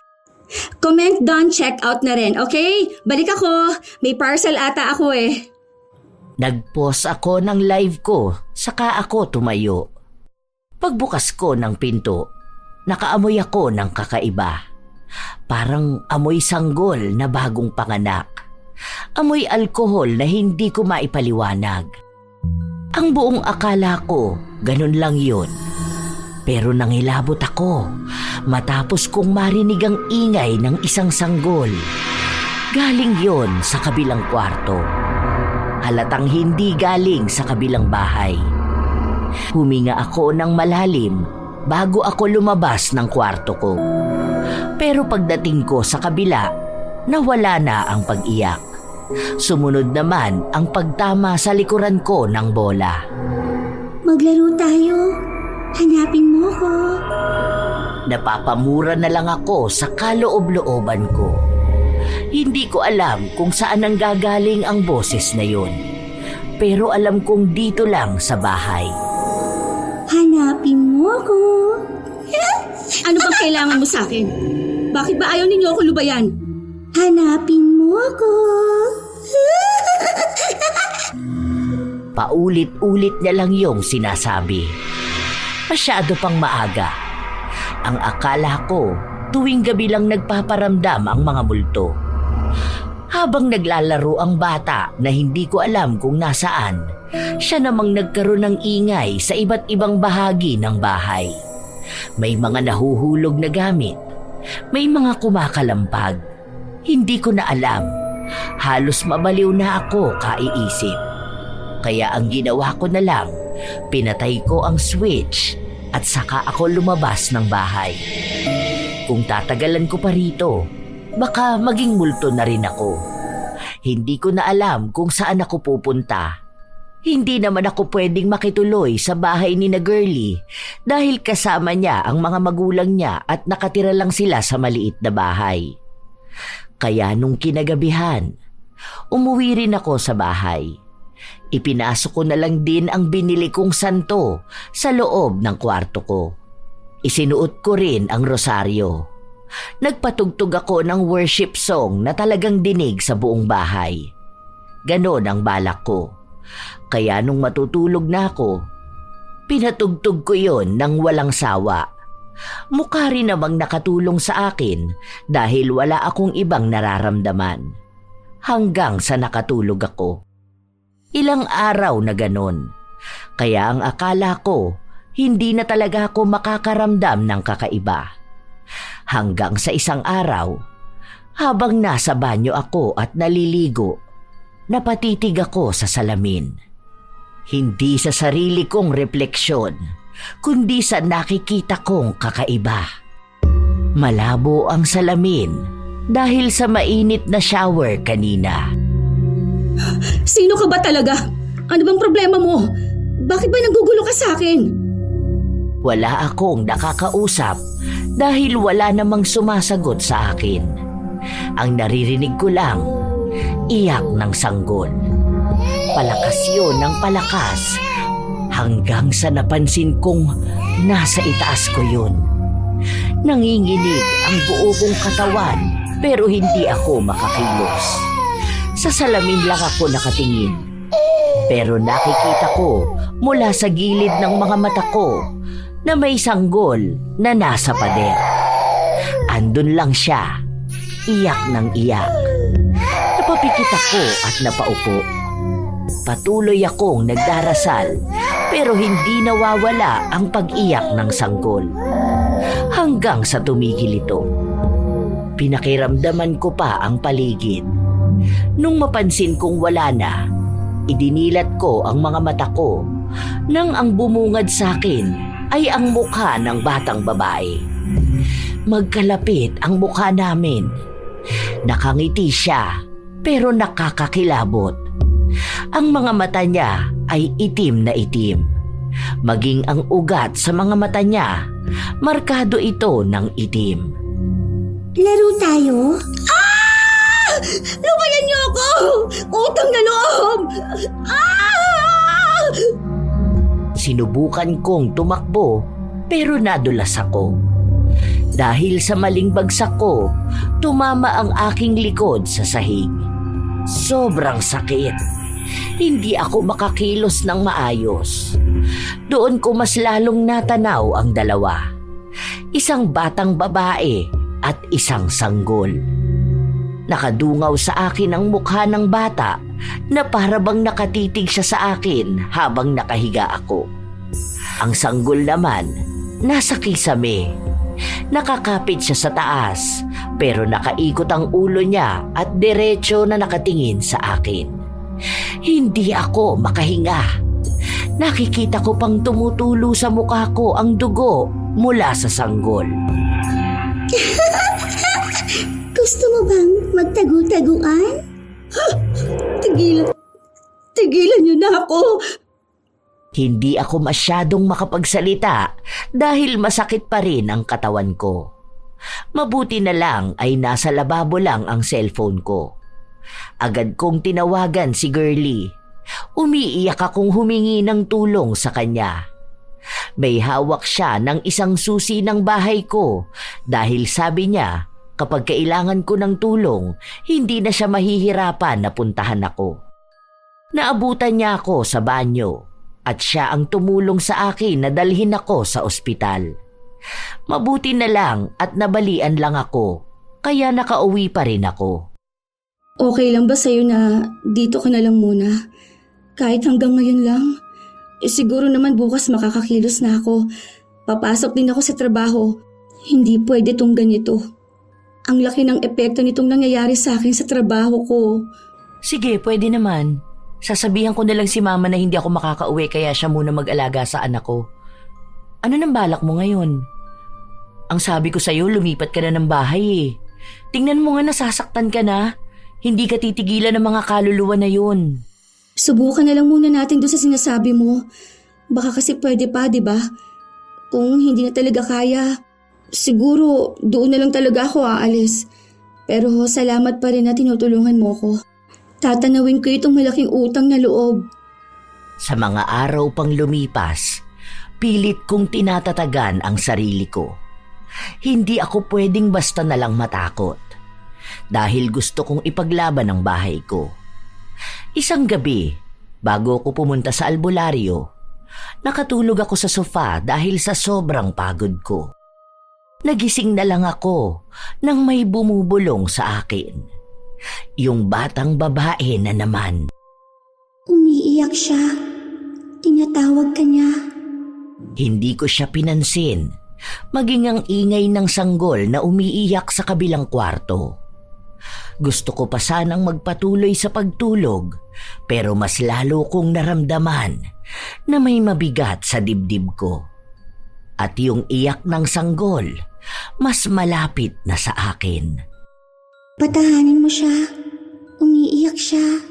Comment done, check out na rin, okay? Balik ako. May parcel ata ako eh. Nag-pause ako ng live ko, saka ako tumayo. Pagbukas ko ng pinto, nakaamoy ako ng kakaiba. Parang amoy sanggol na bagong panganak. Amoy alkohol na hindi ko maipaliwanag. Ang buong akala ko, ganun lang yun. Pero nangilabot ako matapos kong marinig ang ingay ng isang sanggol. Galing yon sa kabilang kwarto. Halatang hindi galing sa kabilang bahay. Huminga ako ng malalim bago ako lumabas ng kwarto ko. Pero pagdating ko sa kabila, nawala na ang pag-iyak. Sumunod naman ang pagtama sa likuran ko ng bola. Maglaro tayo. Hanapin mo ko. Napapamura na lang ako sa kaloob-looban ko. Hindi ko alam kung saan ang gagaling ang boses na yun. Pero alam kong dito lang sa bahay. Hanapin mo ko. Ano bang kailangan mo sa akin? Bakit ba ayaw ninyo ako lubayan? Hanapin mo ko. Paulit-ulit niya lang yung sinasabi. Masyado pang maaga. Ang akala ko, tuwing gabi lang nagpaparamdam ang mga multo. Habang naglalaro ang bata na hindi ko alam kung nasaan, siya namang nagkaroon ng ingay sa iba't ibang bahagi ng bahay. May mga nahuhulog na gamit. May mga kumakalampag. Hindi ko na alam. Halos mabaliw na ako kaiisip. Kaya ang ginawa ko na lang, pinatay ko ang switch at saka ako lumabas ng bahay. Kung tatagalan ko pa rito, baka maging multo na rin ako. Hindi ko na alam kung saan ako pupunta. Hindi naman ako pwedeng makituloy sa bahay ni na Girlie dahil kasama niya ang mga magulang niya at nakatira lang sila sa maliit na bahay. Kaya nung kinagabihan, umuwi rin ako sa bahay. Ipinasok ko na lang din ang binili kong santo sa loob ng kwarto ko. Isinuot ko rin ang rosaryo. Nagpatugtog ako ng worship song na talagang dinig sa buong bahay. Ganon ang balak ko. Kaya nung matutulog na ako, pinatugtog ko yon ng walang sawa. Mukha rin namang nakatulong sa akin dahil wala akong ibang nararamdaman. Hanggang sa nakatulog ako. Ilang araw na ganon. Kaya ang akala ko, hindi na talaga ako makakaramdam ng kakaiba. Hanggang sa isang araw, habang nasa banyo ako at naliligo, napatitig ako sa salamin. Hindi sa sarili kong refleksyon, kundi sa nakikita kong kakaiba. Malabo ang salamin dahil sa mainit na shower kanina. Sino ka ba talaga? Ano bang problema mo? Bakit ba nagugulo ka sa akin? Wala akong nakakausap dahil wala namang sumasagot sa akin. Ang naririnig ko lang, iyak ng sanggol. Palakas yun ng palakas hanggang sa napansin kong nasa itaas ko yun. Nanginginig ang buo kong katawan pero hindi ako makakilos. Sa salamin lang ako nakatingin. Pero nakikita ko mula sa gilid ng mga mata ko na may sanggol na nasa pader. Andun lang siya, iyak ng iyak. Napapikit ako at napaupo. Patuloy akong nagdarasal pero hindi nawawala ang pag-iyak ng sanggol. Hanggang sa tumigil ito. Pinakiramdaman ko pa ang paligid. Nung mapansin kong wala na, idinilat ko ang mga mata ko nang ang bumungad sa akin ay ang mukha ng batang babae. Magkalapit ang mukha namin. Nakangiti siya pero nakakakilabot. Ang mga mata niya ay itim na itim. Maging ang ugat sa mga mata niya, markado ito ng itim. Laro tayo? Ah! Lumayan niyo ako! Utang na loob! Ah! Sinubukan kong tumakbo pero nadulas ako. Dahil sa maling bagsak ko, tumama ang aking likod sa sahig. Sobrang sakit. Hindi ako makakilos ng maayos. Doon ko mas lalong natanaw ang dalawa. Isang batang babae at isang sanggol. Nakadungaw sa akin ang mukha ng bata na para bang nakatitig siya sa akin habang nakahiga ako. Ang sanggol naman, nasa kisame. Nakakapit siya sa taas pero nakaikot ang ulo niya at diretso na nakatingin sa akin. Hindi ako makahinga. Nakikita ko pang tumutulo sa mukha ko ang dugo mula sa sanggol. Gusto mo bang magtagu-taguan? Tigilan niyo na ako! Hindi ako masyadong makapagsalita dahil masakit pa rin ang katawan ko. Mabuti na lang ay nasa lababo lang ang cellphone ko. Agad kong tinawagan si Girlie. Umiiyak akong humingi ng tulong sa kanya. May hawak siya ng isang susi ng bahay ko dahil sabi niya kapag kailangan ko ng tulong, hindi na siya mahihirapan na puntahan ako. Naabutan niya ako sa banyo at siya ang tumulong sa akin na dalhin ako sa ospital. Mabuti na lang at nabalian lang ako, kaya nakauwi pa rin ako. Okay lang ba sa'yo na dito ka na lang muna? Kahit hanggang ngayon lang? Siguro naman bukas makakakilos na ako. Papasok din ako sa trabaho. Hindi pwede tong ganito. Ang laki ng epekto nitong nangyayari sa akin sa trabaho ko. Sige, pwede naman. Sasabihan ko na lang si mama na hindi ako makakauwi kaya siya muna mag-alaga sa anak ko. Ano nang balak mo ngayon? Ang sabi ko sa'yo, lumipat ka na ng bahay eh. Tingnan mo nga nasasaktan ka na. Hindi ka titigilan ng mga kaluluwa na yun. Subukan na lang muna natin doon sa sinasabi mo. Baka kasi pwede pa, di ba? Kung hindi na talaga kaya, siguro doon na lang talaga ako aalis. Pero salamat pa rin na tinutulungan mo ko. Tatanawin ko itong malaking utang na loob. Sa mga araw pang lumipas, pilit kong tinatatagan ang sarili ko. Hindi ako pwedeng basta na lang matakot. Dahil gusto kong ipaglaban ang bahay ko. Isang gabi, bago ko pumunta sa albularyo, nakatulog ako sa sofa dahil sa sobrang pagod ko. Nagising na lang ako nang may bumubulong sa akin. Yung batang babae na naman. Umiiyak siya. Tinatawag ka niya. Hindi ko siya pinansin, maging ang ingay ng sanggol na umiiyak sa kabilang kwarto. Gusto ko pa sanang magpatuloy sa pagtulog, pero mas lalo kong naramdaman na may mabigat sa dibdib ko. At yung iyak ng sanggol, mas malapit na sa akin. Patahanin mo siya. Umiiyak siya.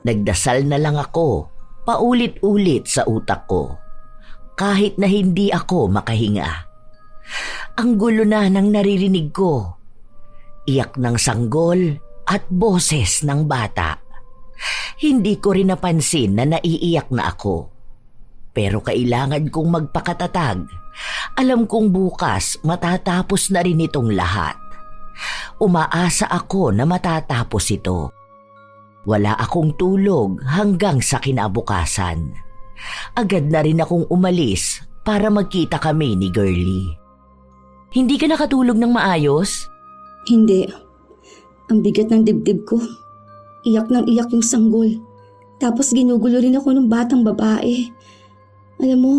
Nagdasal na lang ako, paulit-ulit sa utak ko, kahit na hindi ako makahinga. Ang gulo na ng naririnig ko. Iyak ng sanggol at boses ng bata. Hindi ko rin napansin na naiiyak na ako. Pero kailangan kong magpakatatag. Alam kong bukas matatapos na rin itong lahat. Umaasa ako na matatapos ito. Wala akong tulog hanggang sa kinabukasan. Agad na rin akong umalis para magkita kami ni Girlie. Hindi ka nakatulog ng maayos? Hindi. Ang bigat ng dibdib ko. Iyak ng iyak yung sanggol. Tapos ginugulo rin ako ng batang babae. Alam mo,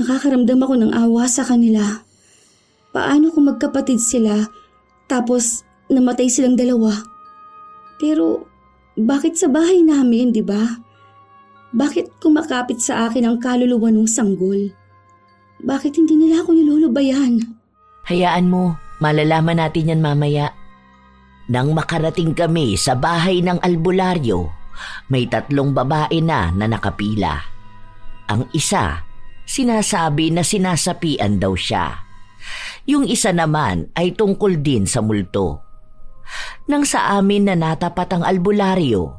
nakakaramdam ako ng awa sa kanila. Paano kung magkapatid sila, tapos namatay silang dalawa? Pero bakit sa bahay namin, di ba? Bakit kumakapit sa akin ang kaluluwa ng sanggol? Bakit hindi nila ako nilulubayan? Hayaan mo, malalaman natin yan mamaya. Nang makarating kami sa bahay ng albularyo, may 3 babae na nakapila. Ang isa, sinasabi na sinasapian daw siya. Yung isa naman ay tungkol din sa multo. Nang sa amin na natapat ang albularyo,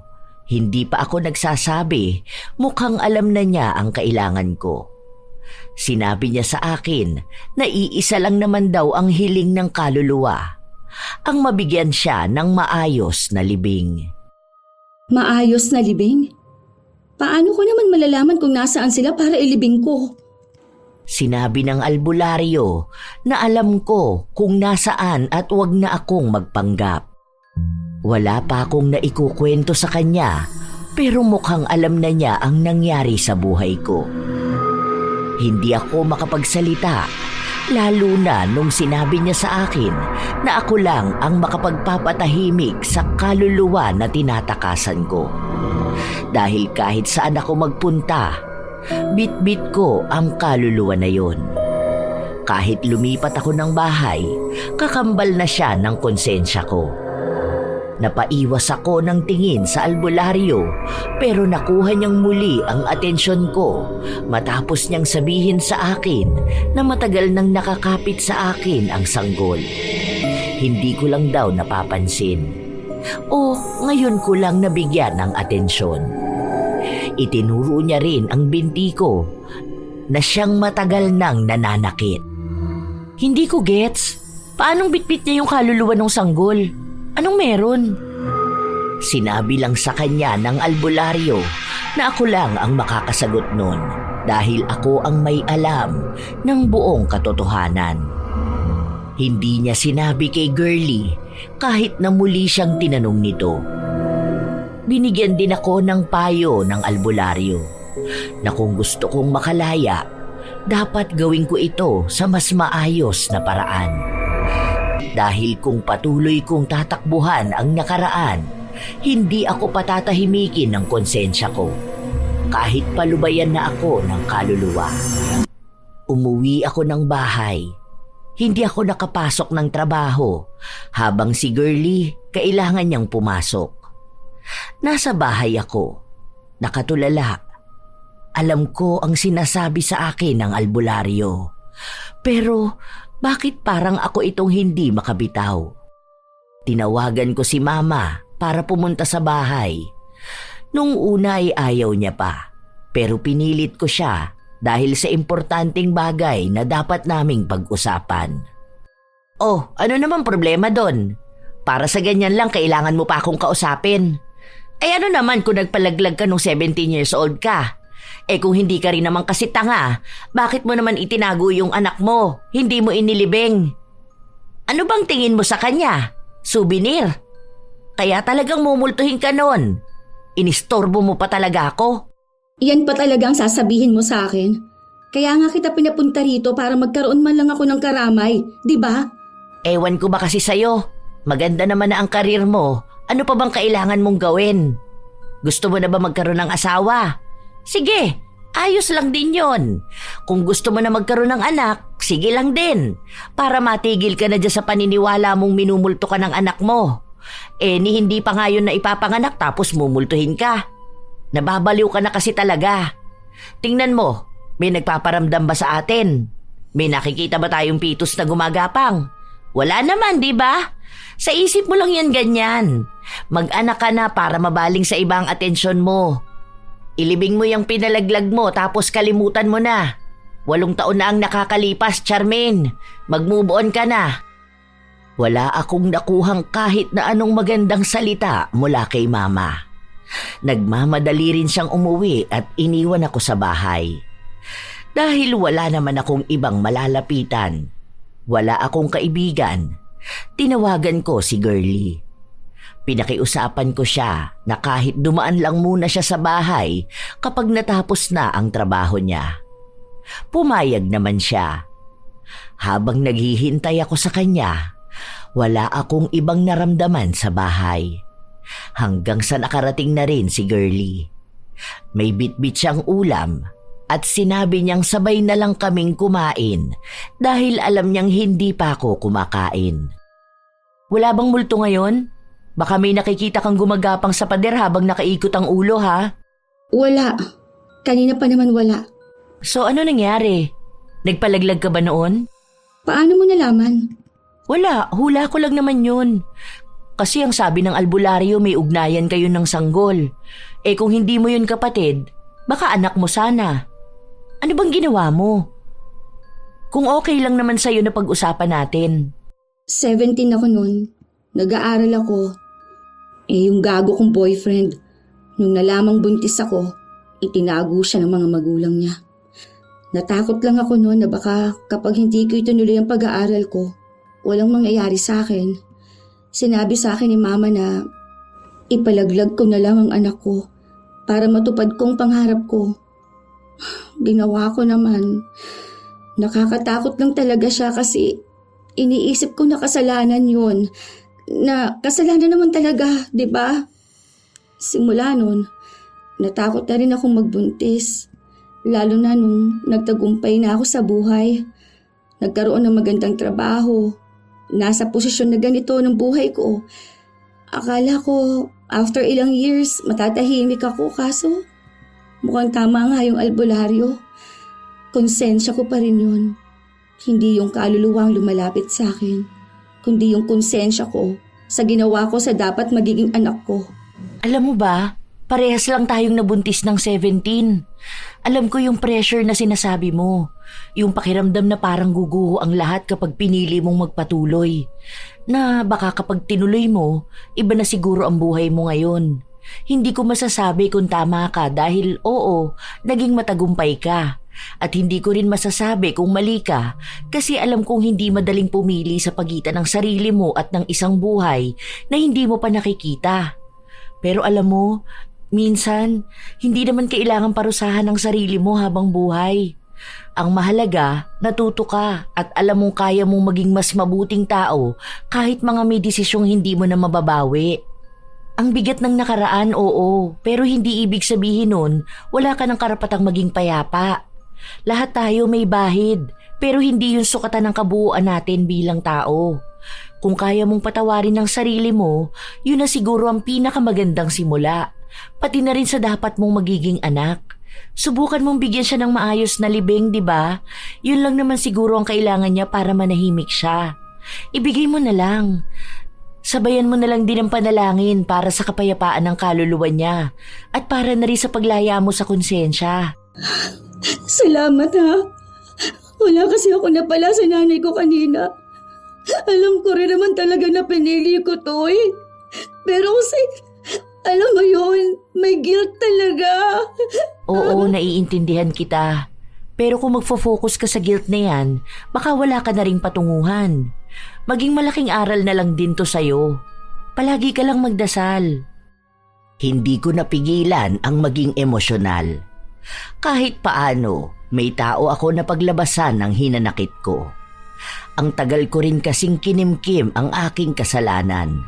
hindi pa ako nagsasabi, mukhang alam na niya ang kailangan ko. Sinabi niya sa akin na iisa lang naman daw ang hiling ng kaluluwa, ang mabigyan siya ng maayos na libing. Maayos na libing? Paano ko naman malalaman kung nasaan sila para ilibing ko? Sinabi ng albularyo na alam ko kung nasaan at wag na akong magpanggap. Wala pa akong naikukwento sa kanya, pero mukhang alam na niya ang nangyari sa buhay ko. Hindi ako makapagsalita, lalo na nung sinabi niya sa akin na ako lang ang makapagpapatahimik sa kaluluwa na tinatakasan ko. Dahil kahit saan ako magpunta, bit-bit ko ang kaluluwa na yon. Kahit lumipat ako ng bahay, kakambal na siya ng konsensya ko. Napaiwas ako ng tingin sa albularyo, pero nakuha niyang muli ang atensyon ko matapos niyang sabihin sa akin na matagal nang nakakapit sa akin ang sanggol. Hindi ko lang daw napapansin. O ngayon ko lang nabigyan ng atensyon. Itinuro niya rin ang binti ko na siyang matagal nang nananakit. Hindi ko gets. Paanong bitbit niya yung kaluluwa ng sanggol? Anong meron? Sinabi lang sa kanya ng albularyo na ako lang ang makakasagot nun dahil ako ang may alam ng buong katotohanan. Hindi niya sinabi kay Girlie kahit na muli siyang tinanong nito. Binigyan din ako ng payo ng albularyo na kung gusto kong makalaya, dapat gawin ko ito sa mas maayos na paraan. Dahil kung patuloy kong tatakbuhan ang nakaraan, hindi ako patatahimikin ng konsensya ko, kahit palubayan na ako ng kaluluwa. Umuwi ako ng bahay. Hindi ako nakapasok ng trabaho habang si Girlie kailangan niyang pumasok. Nasa bahay ako, nakatulala. Alam ko ang sinasabi sa akin ng albularyo, pero bakit parang ako itong hindi makabitaw? Tinawagan ko si Mama para pumunta sa bahay. Nung una ay ayaw niya pa, pero pinilit ko siya dahil sa importanteng bagay na dapat naming pag-usapan. Oh, ano naman problema doon? Para sa ganyan lang kailangan mo pa akong kausapin. Ay ano naman kung nagpalaglag ka nung 17 years old ka? Eh kung hindi ka rin naman kasi tanga, bakit mo naman itinago yung anak mo? Hindi mo inilibing. Ano bang tingin mo sa kanya? Souvenir? Kaya talagang mumultuhin ka nun. Inistorbo mo pa talaga ako. Yan pa talagang sasabihin mo sa akin. Kaya nga kita pinapunta rito para magkaroon man lang ako ng karamay, di ba? Ewan ko ba kasi sa'yo. Maganda naman na ang karir mo. Ano pa bang kailangan mong gawin? Gusto mo na ba magkaroon ng asawa? Sige, ayos lang din yon. Kung gusto mo na magkaroon ng anak, sige lang din. Para matigil ka na dyan sa paniniwala mong minumulto ka ng anak mo. Eh ni hindi pa nga yun na ipapanganak tapos mumultuhin ka. Nababaliw ka na kasi talaga. Tingnan mo, may nagpaparamdam ba sa atin? May nakikita ba tayong pitos na gumagapang? Wala naman, di ba? Sa isip mo lang yan ganyan. Mag-anak ka na para mabaling sa ibang atensyon mo. Ilibing mo yung pinalaglag mo tapos kalimutan mo na. 8 taon na ang nakakalipas, Charmaine. Mag-move on ka na. Wala akong nakuhang kahit na anong magandang salita mula kay Mama. Nagmamadali rin siyang umuwi at iniwan ako sa bahay. Dahil wala naman akong ibang malalapitan. Wala akong kaibigan. Tinawagan ko si Girlie. Pinakiusapan ko siya na kahit dumaan lang muna siya sa bahay kapag natapos na ang trabaho niya. Pumayag naman siya. Habang naghihintay ako sa kanya, wala akong ibang naramdaman sa bahay. Hanggang sa nakarating na rin si Girlie. May bitbit siyang ulam at sinabi niyang sabay na lang kaming kumain dahil alam niyang hindi pa ako kumakain. Wala bang multo ngayon? Baka may nakikita kang gumagapang sa pader habang nakaikot ang ulo, ha? Wala. Kanina pa naman wala. So ano nangyari? Nagpalaglag ka ba noon? Paano mo nalaman? Wala, hula ko lang naman yun. Kasi ang sabi ng albularyo may ugnayan kayo ng sanggol. Eh kung hindi mo yun kapatid, baka anak mo sana. Ano bang ginawa mo? Kung okay lang naman sa'yo na pag-usapan natin. 17 ako noon. Nag-aaral ako. Yung gago kong boyfriend, nung nalamang buntis ako, itinago siya ng mga magulang niya. Natakot lang ako noon na baka kapag hindi ko ituloy ang pag-aaral ko, walang mangyayari sa akin. Sinabi sa akin ni mama na ipalaglag ko na lang ang anak ko para matupad kong pangarap ko. Ginawa ko naman. Nakakatakot lang talaga siya kasi iniisip ko na kasalanan yun. Na kasalanan naman talaga, di ba? Simula nun, natakot na rin akong magbuntis. Lalo na nung nagtagumpay na ako sa buhay. Nagkaroon ng magandang trabaho. Nasa posisyon na ganito ng buhay ko. Akala ko, after ilang years, matatahimik ako kaso mukhang tama nga yung albularyo. Konsensya ko pa rin yun. Hindi yung kaluluwang lumalapit sa akin, kundi yung konsensya ko sa ginawa ko sa dapat magiging anak ko. Alam mo ba, parehas lang tayong nabuntis ng 17. Alam ko yung pressure na sinasabi mo. Yung pakiramdam na parang guguho ang lahat kapag pinili mong magpatuloy. Na baka kapag tinuloy mo, iba na siguro ang buhay mo ngayon. Hindi ko masasabi kung tama ka dahil oo, naging matagumpay ka. At hindi ko rin masasabi kung mali ka kasi alam kong hindi madaling pumili sa pagitan ng sarili mo at ng isang buhay na hindi mo pa nakikita. Pero alam mo, minsan, hindi naman kailangan parusahan ang sarili mo habang buhay. Ang mahalaga, natuto ka at alam mong kaya mong maging mas mabuting tao kahit mga may desisyong hindi mo na mababawi. Ang bigat ng nakaraan, oo, pero hindi ibig sabihin nun wala ka ng karapatang maging payapa. Lahat tayo may bahid, pero hindi yun sukatan ng kabuuan natin bilang tao. Kung kaya mong patawarin ang sarili mo, yun na siguro ang pinakamagandang simula. Pati na rin sa dapat mong magiging anak. Subukan mong bigyan siya ng maayos na libing, di ba? Yun lang naman siguro ang kailangan niya para manahimik siya. Ibigay mo na lang. Sabayan mo na lang din ang panalangin para sa kapayapaan ng kaluluwa niya at para na rin sa paglaya mo sa konsensya. Salamat ha. Wala kasi ako napala sa nanay ko kanina. Alam ko rin naman talaga na pinili ko to eh. Pero kasi, alam mo yun, may guilt talaga. Oo, naiintindihan kita. Pero kung magfo-focus ka sa guilt na yan, baka wala ka na ring patunguhan. Maging malaking aral na lang din to sa'yo. Palagi ka lang magdasal. Hindi ko napigilan ang maging emosyonal. Kahit paano, may tao ako na paglabasan ng hinanakit ko. Ang tagal ko rin kasing kinimkim ang aking kasalanan.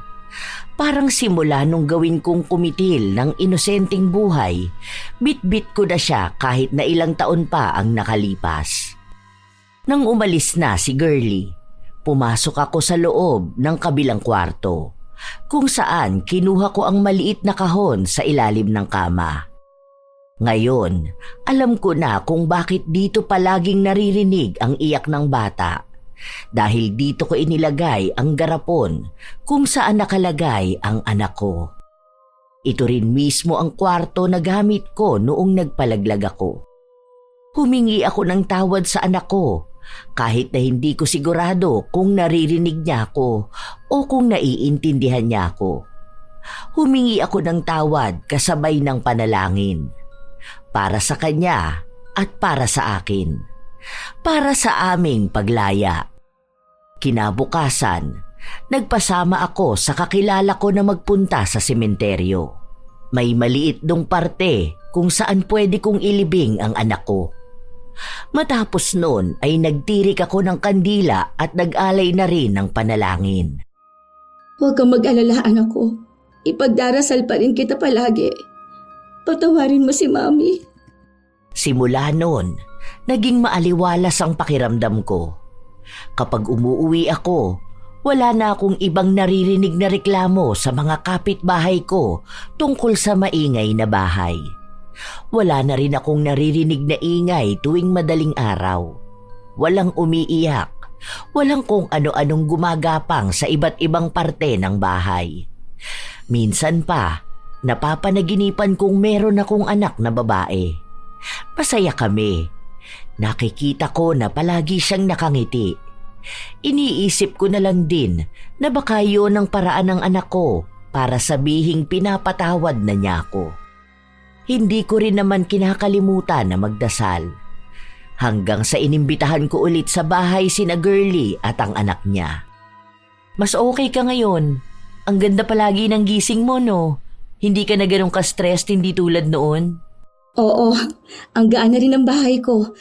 Parang simula nung gawin kong kumitil ng inosenteng buhay, bit-bit ko na siya kahit na ilang taon pa ang nakalipas. Nang umalis na si Girlie, pumasok ako sa loob ng kabilang kwarto, kung saan kinuha ko ang maliit na kahon sa ilalim ng kama. Ngayon, alam ko na kung bakit dito palaging naririnig ang iyak ng bata. Dahil dito ko inilagay ang garapon kung saan nakalagay ang anak ko. Ito rin mismo ang kwarto na gamit ko noong nagpalaglag ako. Humingi ako ng tawad sa anak ko kahit na hindi ko sigurado kung naririnig niya ako o kung naiintindihan niya ako. Humingi ako ng tawad kasabay ng panalangin. Para sa kanya at para sa akin. Para sa aming paglaya. Kinabukasan, nagpasama ako sa kakilala ko na magpunta sa sementeryo. May maliit dong parte kung saan pwede kong ilibing ang anak ko. Matapos noon ay nagtirik ako ng kandila at nag-alay na rin ng panalangin. Huwag kang mag-alala, anak ko. Ipagdarasal pa rin kita palagi. Patawarin mo si Mami. Simula noon, naging maaliwalas ang pakiramdam ko. Kapag umuwi ako, wala na akong ibang naririnig na reklamo sa mga kapitbahay ko tungkol sa maingay na bahay. Wala na rin akong naririnig na ingay tuwing madaling araw. Walang umiiyak, walang kung ano-anong gumagapang sa iba't ibang parte ng bahay. Minsan pa, napapanaginipan kong meron akong anak na babae. Masaya kami. Nakikita ko na palagi siyang nakangiti. Iniisip ko na lang din na baka yun ang paraan ng anak ko para sabihing pinapatawad na niya ako. Hindi ko rin naman kinakalimutan na magdasal. Hanggang sa inimbitahan ko ulit sa bahay sina Girlie at ang anak niya. Mas okay ka ngayon. Ang ganda palagi ng gising mo, no? Hindi ka na ganun ka-stressed, hindi tulad noon? Oo, ang gaan na rin ang bahay ko.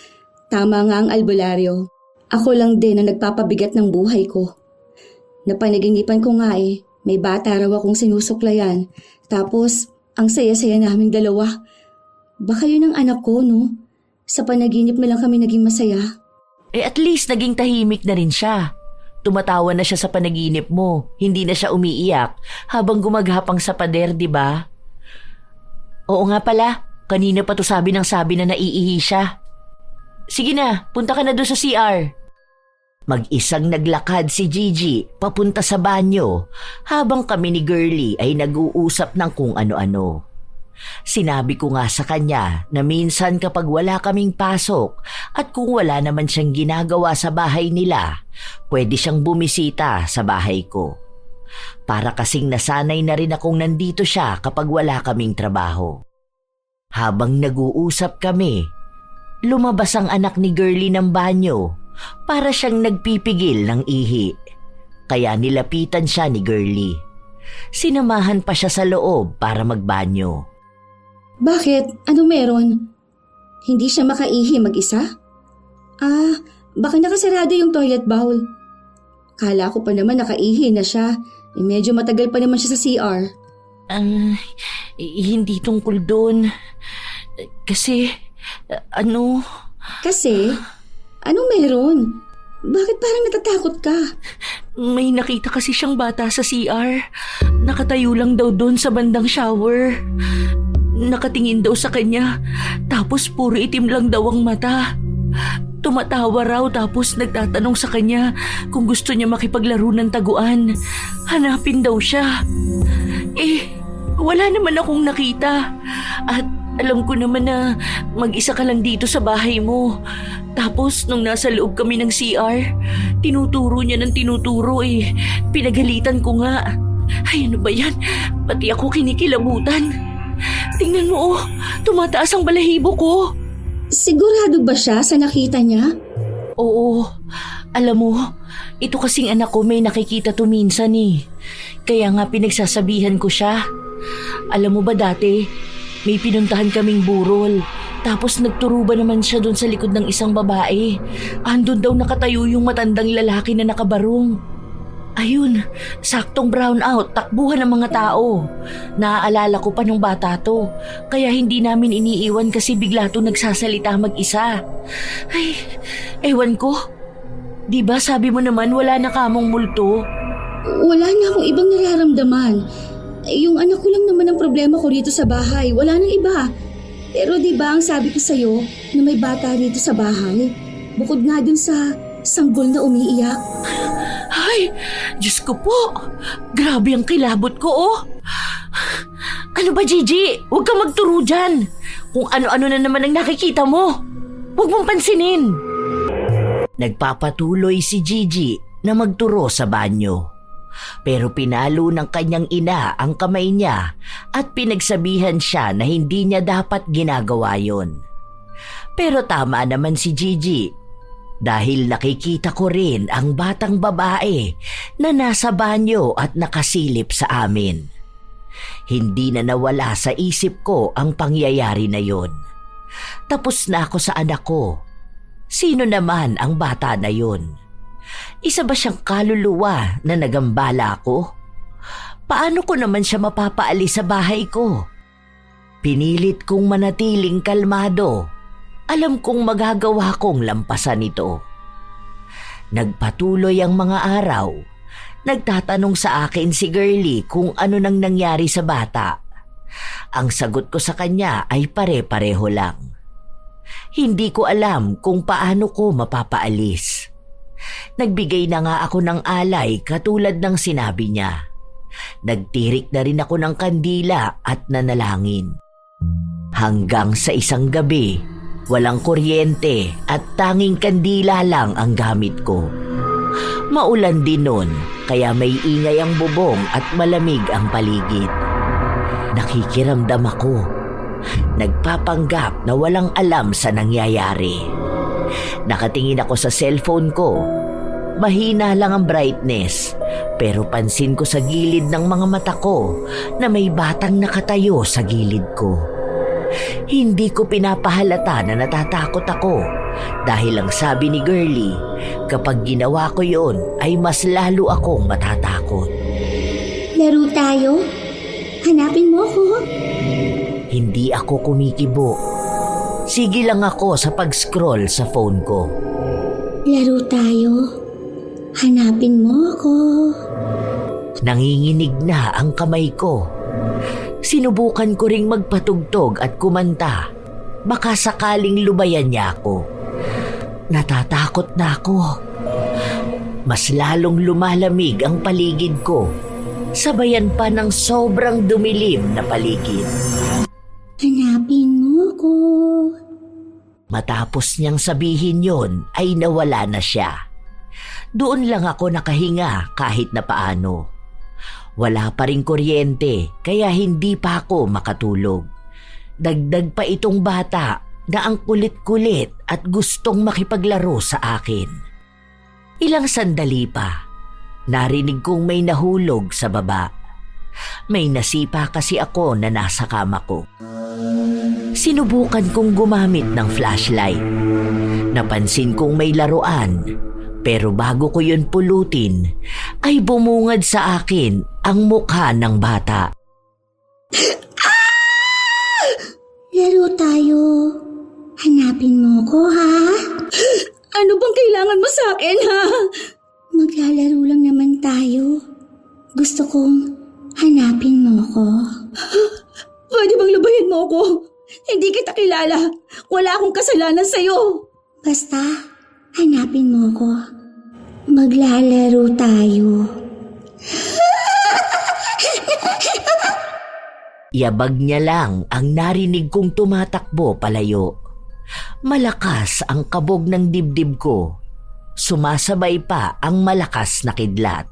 Tama nga ang albularyo. Ako lang din ang nagpapabigat ng buhay ko. Napanaginipan ko nga may bata raw akong sinusuklayan. Tapos, ang saya-saya naming dalawa. Baka yun ang anak ko, no? Sa panaginip na lang kami naging masaya. At least naging tahimik na rin siya. Tumatawa na siya sa panaginip mo. Hindi na siya umiiyak habang gumagapang sa pader, di ba? Oo nga pala, kanina pa to sabi na naiihi siya. Sige na, punta ka na doon sa CR. Mag-isang naglakad si Gigi papunta sa banyo habang kami ni Girlie ay nag-uusap ng kung ano-ano. Sinabi ko nga sa kanya na minsan kapag wala kaming pasok at kung wala naman siyang ginagawa sa bahay nila, pwede siyang bumisita sa bahay ko. Para kasing nasanay na rin akong nandito siya kapag wala kaming trabaho. Habang nag-uusap kami, lumabas ang anak ni Girlie ng banyo para siyang nagpipigil ng ihi. Kaya nilapitan siya ni Girlie. Sinamahan pa siya sa loob para magbanyo. Bakit? Anong meron? Hindi siya makaihi mag-isa? Baka nakasarado yung toilet bowl. Kala ko pa naman nakaihi na siya. Medyo matagal pa naman siya sa CR. Hindi tungkol doon. Kasi, Kasi? Anong meron? Bakit parang natatakot ka? May nakita kasi siyang bata sa CR. Nakatayo lang daw doon sa bandang shower. Nakatingin daw sa kanya, tapos puro itim lang daw ang mata. Tumatawa raw tapos nagtatanong sa kanya kung gusto niya makipaglaro ng taguan. Hanapin daw siya. Wala naman akong nakita. At alam ko naman na mag-isa ka lang dito sa bahay mo. Tapos nung nasa loob kami ng CR, tinuturo niya ng tinuturo Pinagalitan ko nga. Ay, ano ba yan? Pati ako kinikilabutan. Tingnan mo, tumataas ang balahibo ko. Sigurado ba siya sa nakita niya? Oo, alam mo, ito kasing anak ko may nakikita to minsan Kaya nga pinagsasabihan ko siya. Alam mo ba dati, may pinuntahan kaming burol. Tapos nagturo ba naman siya doon sa likod ng isang babae. Andun daw nakatayo yung matandang lalaki na nakabarong. Ayun, saktong brown out, takbuhan ng mga tao. Naaalala ko pa nung bata to, kaya hindi namin iniiwan kasi bigla to nagsasalita mag-isa. Ay, ewan ko. Diba sabi mo naman wala na kamong multo? Wala na akong ibang nararamdaman. Yung anak ko lang naman ang problema ko rito sa bahay, wala nang iba. Pero diba ang sabi ko sa'yo na may bata rito sa bahay? Bukod nga dun sa sanggol na umiiyak. Ay, Diyos ko po. Grabe ang kilabot ko, Ano ba, Gigi? Huwag kang magturo dyan. Kung ano-ano na naman ang nakikita mo. Huwag mong pansinin. Nagpapatuloy si Gigi na magturo sa banyo. Pero pinalo ng kanyang ina ang kamay niya at pinagsabihan siya na hindi niya dapat ginagawa yon. Pero tama naman si Gigi. dahil nakikita ko rin ang batang babae na nasa banyo at nakasilip sa amin. Hindi na nawala sa isip ko ang pangyayari na yon. Tapos na ako sa anak ko. Sino naman ang bata na yon? Isa ba siyang kaluluwa na nagambala ko? Paano ko naman siya mapapaalis sa bahay ko? Pinilit kong manatiling kalmado. Alam kong magagawa kong lampasan ito. Nagpatuloy ang mga araw. Nagtatanong sa akin si Girlie kung ano nang nangyari sa bata. Ang sagot ko sa kanya ay pare-pareho lang. Hindi ko alam kung paano ko mapapaalis. Nagbigay na nga ako ng alay katulad ng sinabi niya. Nagtirik na rin ako ng kandila at nanalangin. Hanggang sa isang gabi, walang kuryente at tanging kandila lang ang gamit ko. Maulan din nun, kaya may ingay ang bubong at malamig ang paligid. Nakikiramdam ako. Nagpapanggap na walang alam sa nangyayari. Nakatingin ako sa cellphone ko. Mahina lang ang brightness, pero pansin ko sa gilid ng mga mata ko na may batang nakatayo sa gilid ko. Hindi ko pinapahalata na natatakot ako dahil ang sabi ni Girlie, kapag ginawa ko yon ay mas lalo akong matatakot. Laro tayo? Hanapin mo ko. Hindi ako kumikibo. Sige lang ako sa pag-scroll sa phone ko. Laro tayo? Hanapin mo ako. Nanginginig na ang kamay ko. Sinubukan ko ring magpatugtog at kumanta. Baka sakaling lubayan niya ako. Natatakot na ako. Mas lalong lumalamig ang paligid ko. Sabayan pa ng sobrang dumilim na paligid. Hanapin mo ko. Matapos niyang sabihin yon ay nawala na siya. Doon lang ako nakahinga kahit na paano. Wala pa ring kuryente kaya hindi pa ako makatulog. Dagdag pa itong bata na ang kulit-kulit at gustong makipaglaro sa akin. Ilang sandali pa, narinig kong may nahulog sa baba. May nasipa kasi ako na nasa kama ko. Sinubukan kong gumamit ng flashlight. Napansin kong may laruan. Pero bago ko yun pulutin, ay bumungad sa akin ang mukha ng bata. Laro tayo. Hanapin mo ko, ha? Ano bang kailangan mo sa akin, ha? Maglalaro lang naman tayo. Gusto kong hanapin mo ko. Pwede bang lubayan mo ko? Hindi kita kilala. Wala akong kasalanan sa'yo. Basta, hanapin mo ko. Maglalaro tayo. Yabag niya lang ang narinig kong tumatakbo palayo. Malakas ang kabog ng dibdib ko. Sumasabay pa ang malakas na kidlat.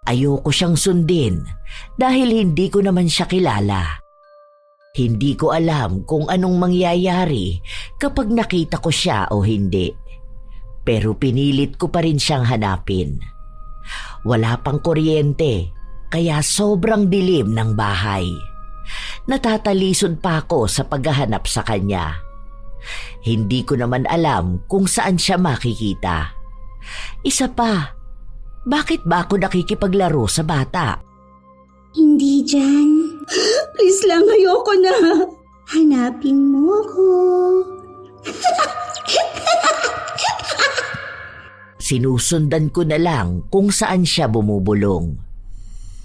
Ayoko siyang sundin dahil hindi ko naman siya kilala. Hindi ko alam kung anong mangyayari kapag nakita ko siya o hindi. Pero pinilit ko pa rin siyang hanapin. Wala pang kuryente, kaya sobrang dilim ng bahay. Natatalisod pa ako sa paghahanap sa kanya. Hindi ko naman alam kung saan siya makikita. Isa pa, bakit ba ako nakikipaglaro sa bata? Hindi dyan. Please lang, ayoko na. Hanapin mo ko. Sinusundan ko na lang kung saan siya bumubulong.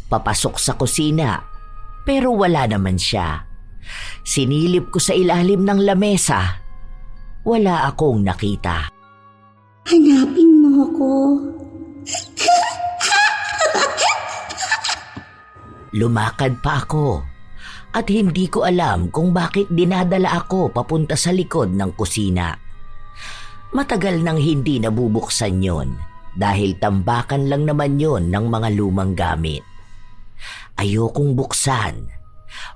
Papasok sa kusina, pero wala naman siya. Sinilip ko sa ilalim ng lamesa. Wala akong nakita. Hanapin mo ko. Lumakad pa ako at hindi ko alam kung bakit dinadala ako papunta sa likod ng kusina. Matagal nang hindi nabubuksan yon dahil tambakan lang naman yon ng mga lumang gamit. Ayokong buksan.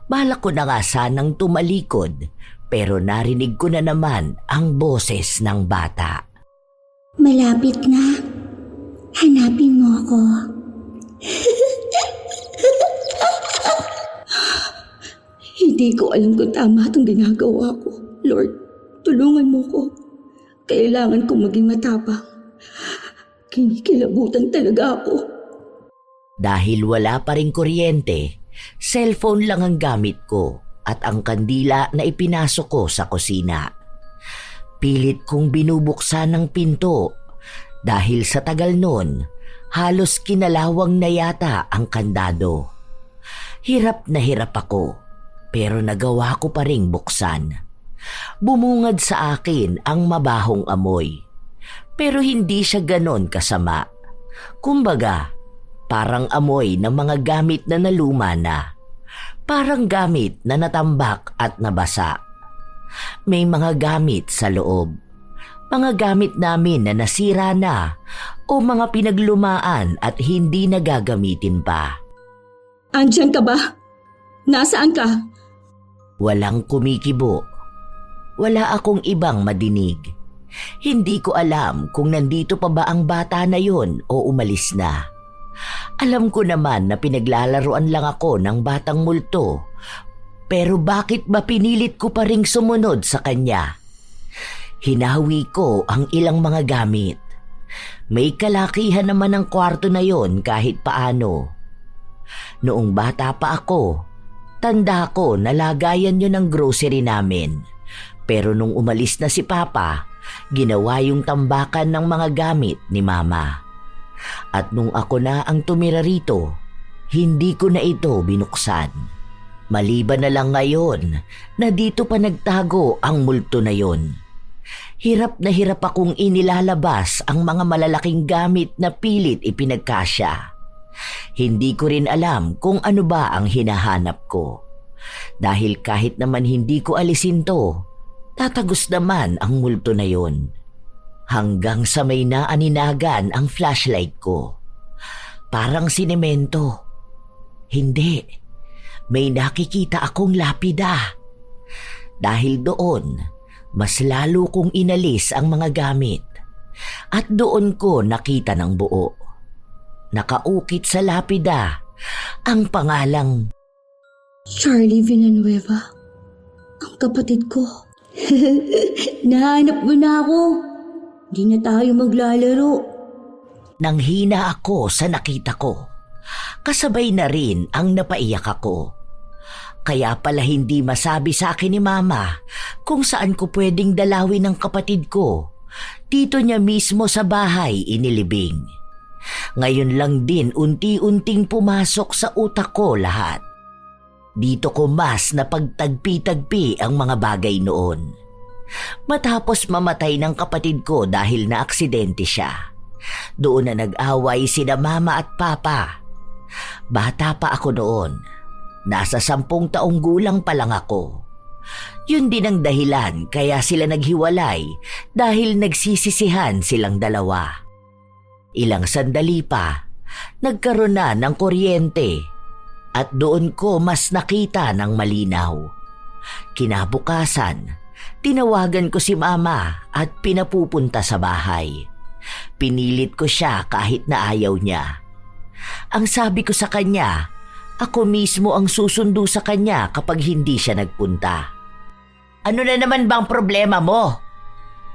Balak ko na nga sanang tumalikod pero narinig ko na naman ang boses ng bata. Malapit na. Hanapin mo ako. Hindi ko alam kung tama itong ginagawa ko. Lord, tulungan mo ko. Kailangan kong maging matapang. Kinikilabutan talaga ako. Dahil wala pa ring kuryente, cellphone lang ang gamit ko at ang kandila na ipinasok ko sa kusina. Pilit kong binubuksan ang pinto dahil sa tagal nun, halos kinalawang na yata ang kandado. Hirap na hirap ako, pero nagawa ko pa ring buksan. Bumungad sa akin ang mabahong amoy, pero hindi siya ganon kasama. Kumbaga, parang amoy ng mga gamit na naluma na. Parang gamit na natambak at nabasa. May mga gamit sa loob. Mga gamit namin na nasira na o mga pinaglumaan at hindi nagagamitin pa. Andyan ka ba? Nasaan ka? Walang kumikibo. Wala akong ibang madinig. Hindi ko alam kung nandito pa ba ang bata na yon o umalis na. Alam ko naman na pinaglalaruan lang ako ng batang multo. Pero bakit ba pinilit ko pa ring sumunod sa kanya? Hinawi ko ang ilang mga gamit. May kalakihan naman ang kwarto na yon kahit paano. Noong bata pa ako, tanda ko na lagayan yun ng grocery namin. Pero nung umalis na si Papa, ginawa yung tambakan ng mga gamit ni Mama. At nung ako na ang tumira rito, hindi ko na ito binuksan. Maliban na lang ngayon na dito pa nagtago ang multo na yon. Hirap na hirap akong inilalabas ang mga malalaking gamit na pilit ipinagkasya. Hindi ko rin alam kung ano ba ang hinahanap ko. Dahil kahit naman hindi ko alisin to, tatagos naman ang multo na yon. Hanggang sa may naaninagan ang flashlight ko. Parang sinemento. Hindi. May nakikita akong lapida. Dahil doon, mas lalo kong inalis ang mga gamit. At doon ko nakita ng buo. Nakaukit sa lapida ang pangalang Charlie Villanueva. Ang kapatid ko. Nahanap mo na ako. Di na tayo maglalaro. Nanghina ako sa nakita ko. Kasabay na rin ang napaiyak ako. Kaya pala hindi masabi sa akin ni Mama kung saan ko pwedeng dalawin ng kapatid ko. Dito niya mismo sa bahay inilibing. Ngayon lang din unti-unting pumasok sa utak ko lahat. Dito ko mas napagtagpi-tagpi ang mga bagay noon. Matapos mamatay ng kapatid ko dahil na-aksidente siya. Doon na nag-away sina Mama at Papa. Bata pa ako noon. Nasa 10 taong gulang pa lang ako. Yun din ang dahilan kaya sila naghiwalay dahil nagsisisihan silang dalawa. Ilang sandali pa, nagkaroon na ng kuryente at doon ko mas nakita ng malinaw. Kinabukasan, tinawagan ko si Mama at pinapupunta sa bahay. Pinilit ko siya kahit na ayaw niya. Ang sabi ko sa kanya, ako mismo ang susundo sa kanya kapag hindi siya nagpunta. Ano na naman bang problema mo?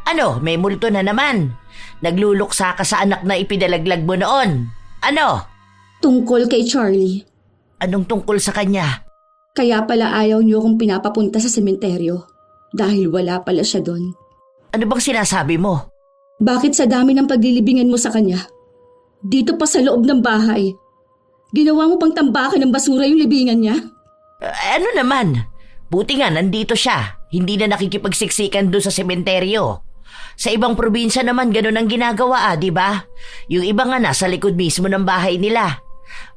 Ano, may multo na naman? Nagluluksa ka sa anak na ipinalaglag mo noon. Ano? Tungkol kay Charlie. Anong tungkol sa kanya? Kaya pala ayaw niyo akong pinapapunta sa sementeryo. Dahil wala pala siya doon. Ano bang sinasabi mo? Bakit sa dami ng paglilibingan mo sa kanya? Dito pa sa loob ng bahay. Ginawa mo pang tambakan ng basura yung libingan niya? Ano naman? Buti nga nandito siya. Hindi na nakikipagsiksikan doon sa sementeryo. Sa ibang probinsya naman ganun ang ginagawa, di ba? Yung iba nga nasa likod mismo ng bahay nila.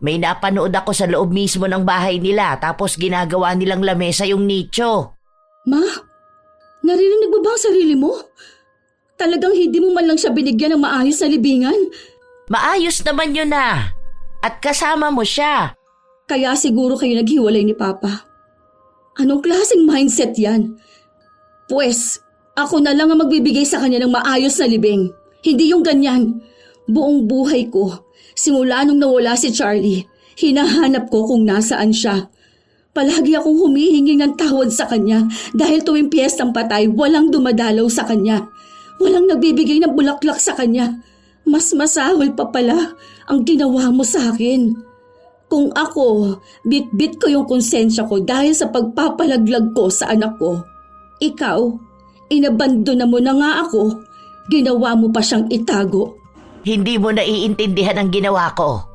May napanood ako sa loob mismo ng bahay nila tapos ginagawa nilang lamesa yung nicho. Ma, naririnig mo ba ang sarili mo? Talagang hindi mo man lang siya binigyan ng maayos na libingan? Maayos naman yun na. At kasama mo siya. Kaya siguro kayo naghiwalay ni Papa. Anong klaseng mindset yan? Pwes, ako na lang ang magbibigay sa kanya ng maayos na libing. Hindi yung ganyan. Buong buhay ko, simula nung nawala si Charlie, hinahanap ko kung nasaan siya. Palagi akong humihingi ng tawad sa kanya dahil tuwing piyestang patay, walang dumadalaw sa kanya. Walang nagbibigay ng bulaklak sa kanya. Mas masahol pa pala ang ginawa mo sa akin. Kung ako, bit-bit ko yung konsensya ko dahil sa pagpapalaglag ko sa anak ko. Ikaw, inabandona mo na nga ako. Ginawa mo pa siyang itago. Hindi mo naiintindihan ang ginawa ko.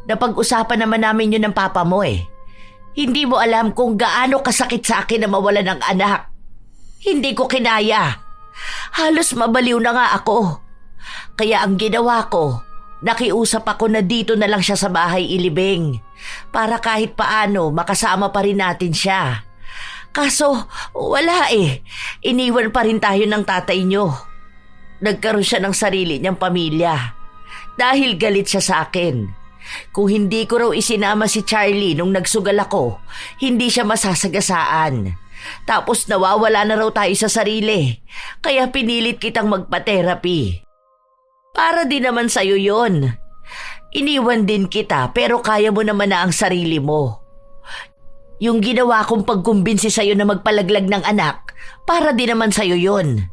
Napag-usapan naman namin yun ng papa mo eh. Hindi mo alam kung gaano kasakit sa akin na mawala ng anak. Hindi ko kinaya. Halos mabaliw na nga ako. Kaya ang ginawa ko, nakiusap ako na dito na lang siya sa bahay ilibing para kahit paano makasama pa rin natin siya. Kaso wala eh. Iniwan pa rin tayo ng tatay niyo. Nagkaroon siya ng sarili niyang pamilya dahil galit siya sa akin. Kung hindi ko raw isinama si Charlie nung nagsugal ako, hindi siya masasagasaan. Tapos nawawala na raw tayo sa sarili, kaya pinilit kitang magpa-therapy. Para din naman sa'yo yon. Iniwan din kita pero kaya mo naman na ang sarili mo. Yung ginawa kong pagkumbinsi sa'yo na magpalaglag ng anak, para din naman sa'yo yon.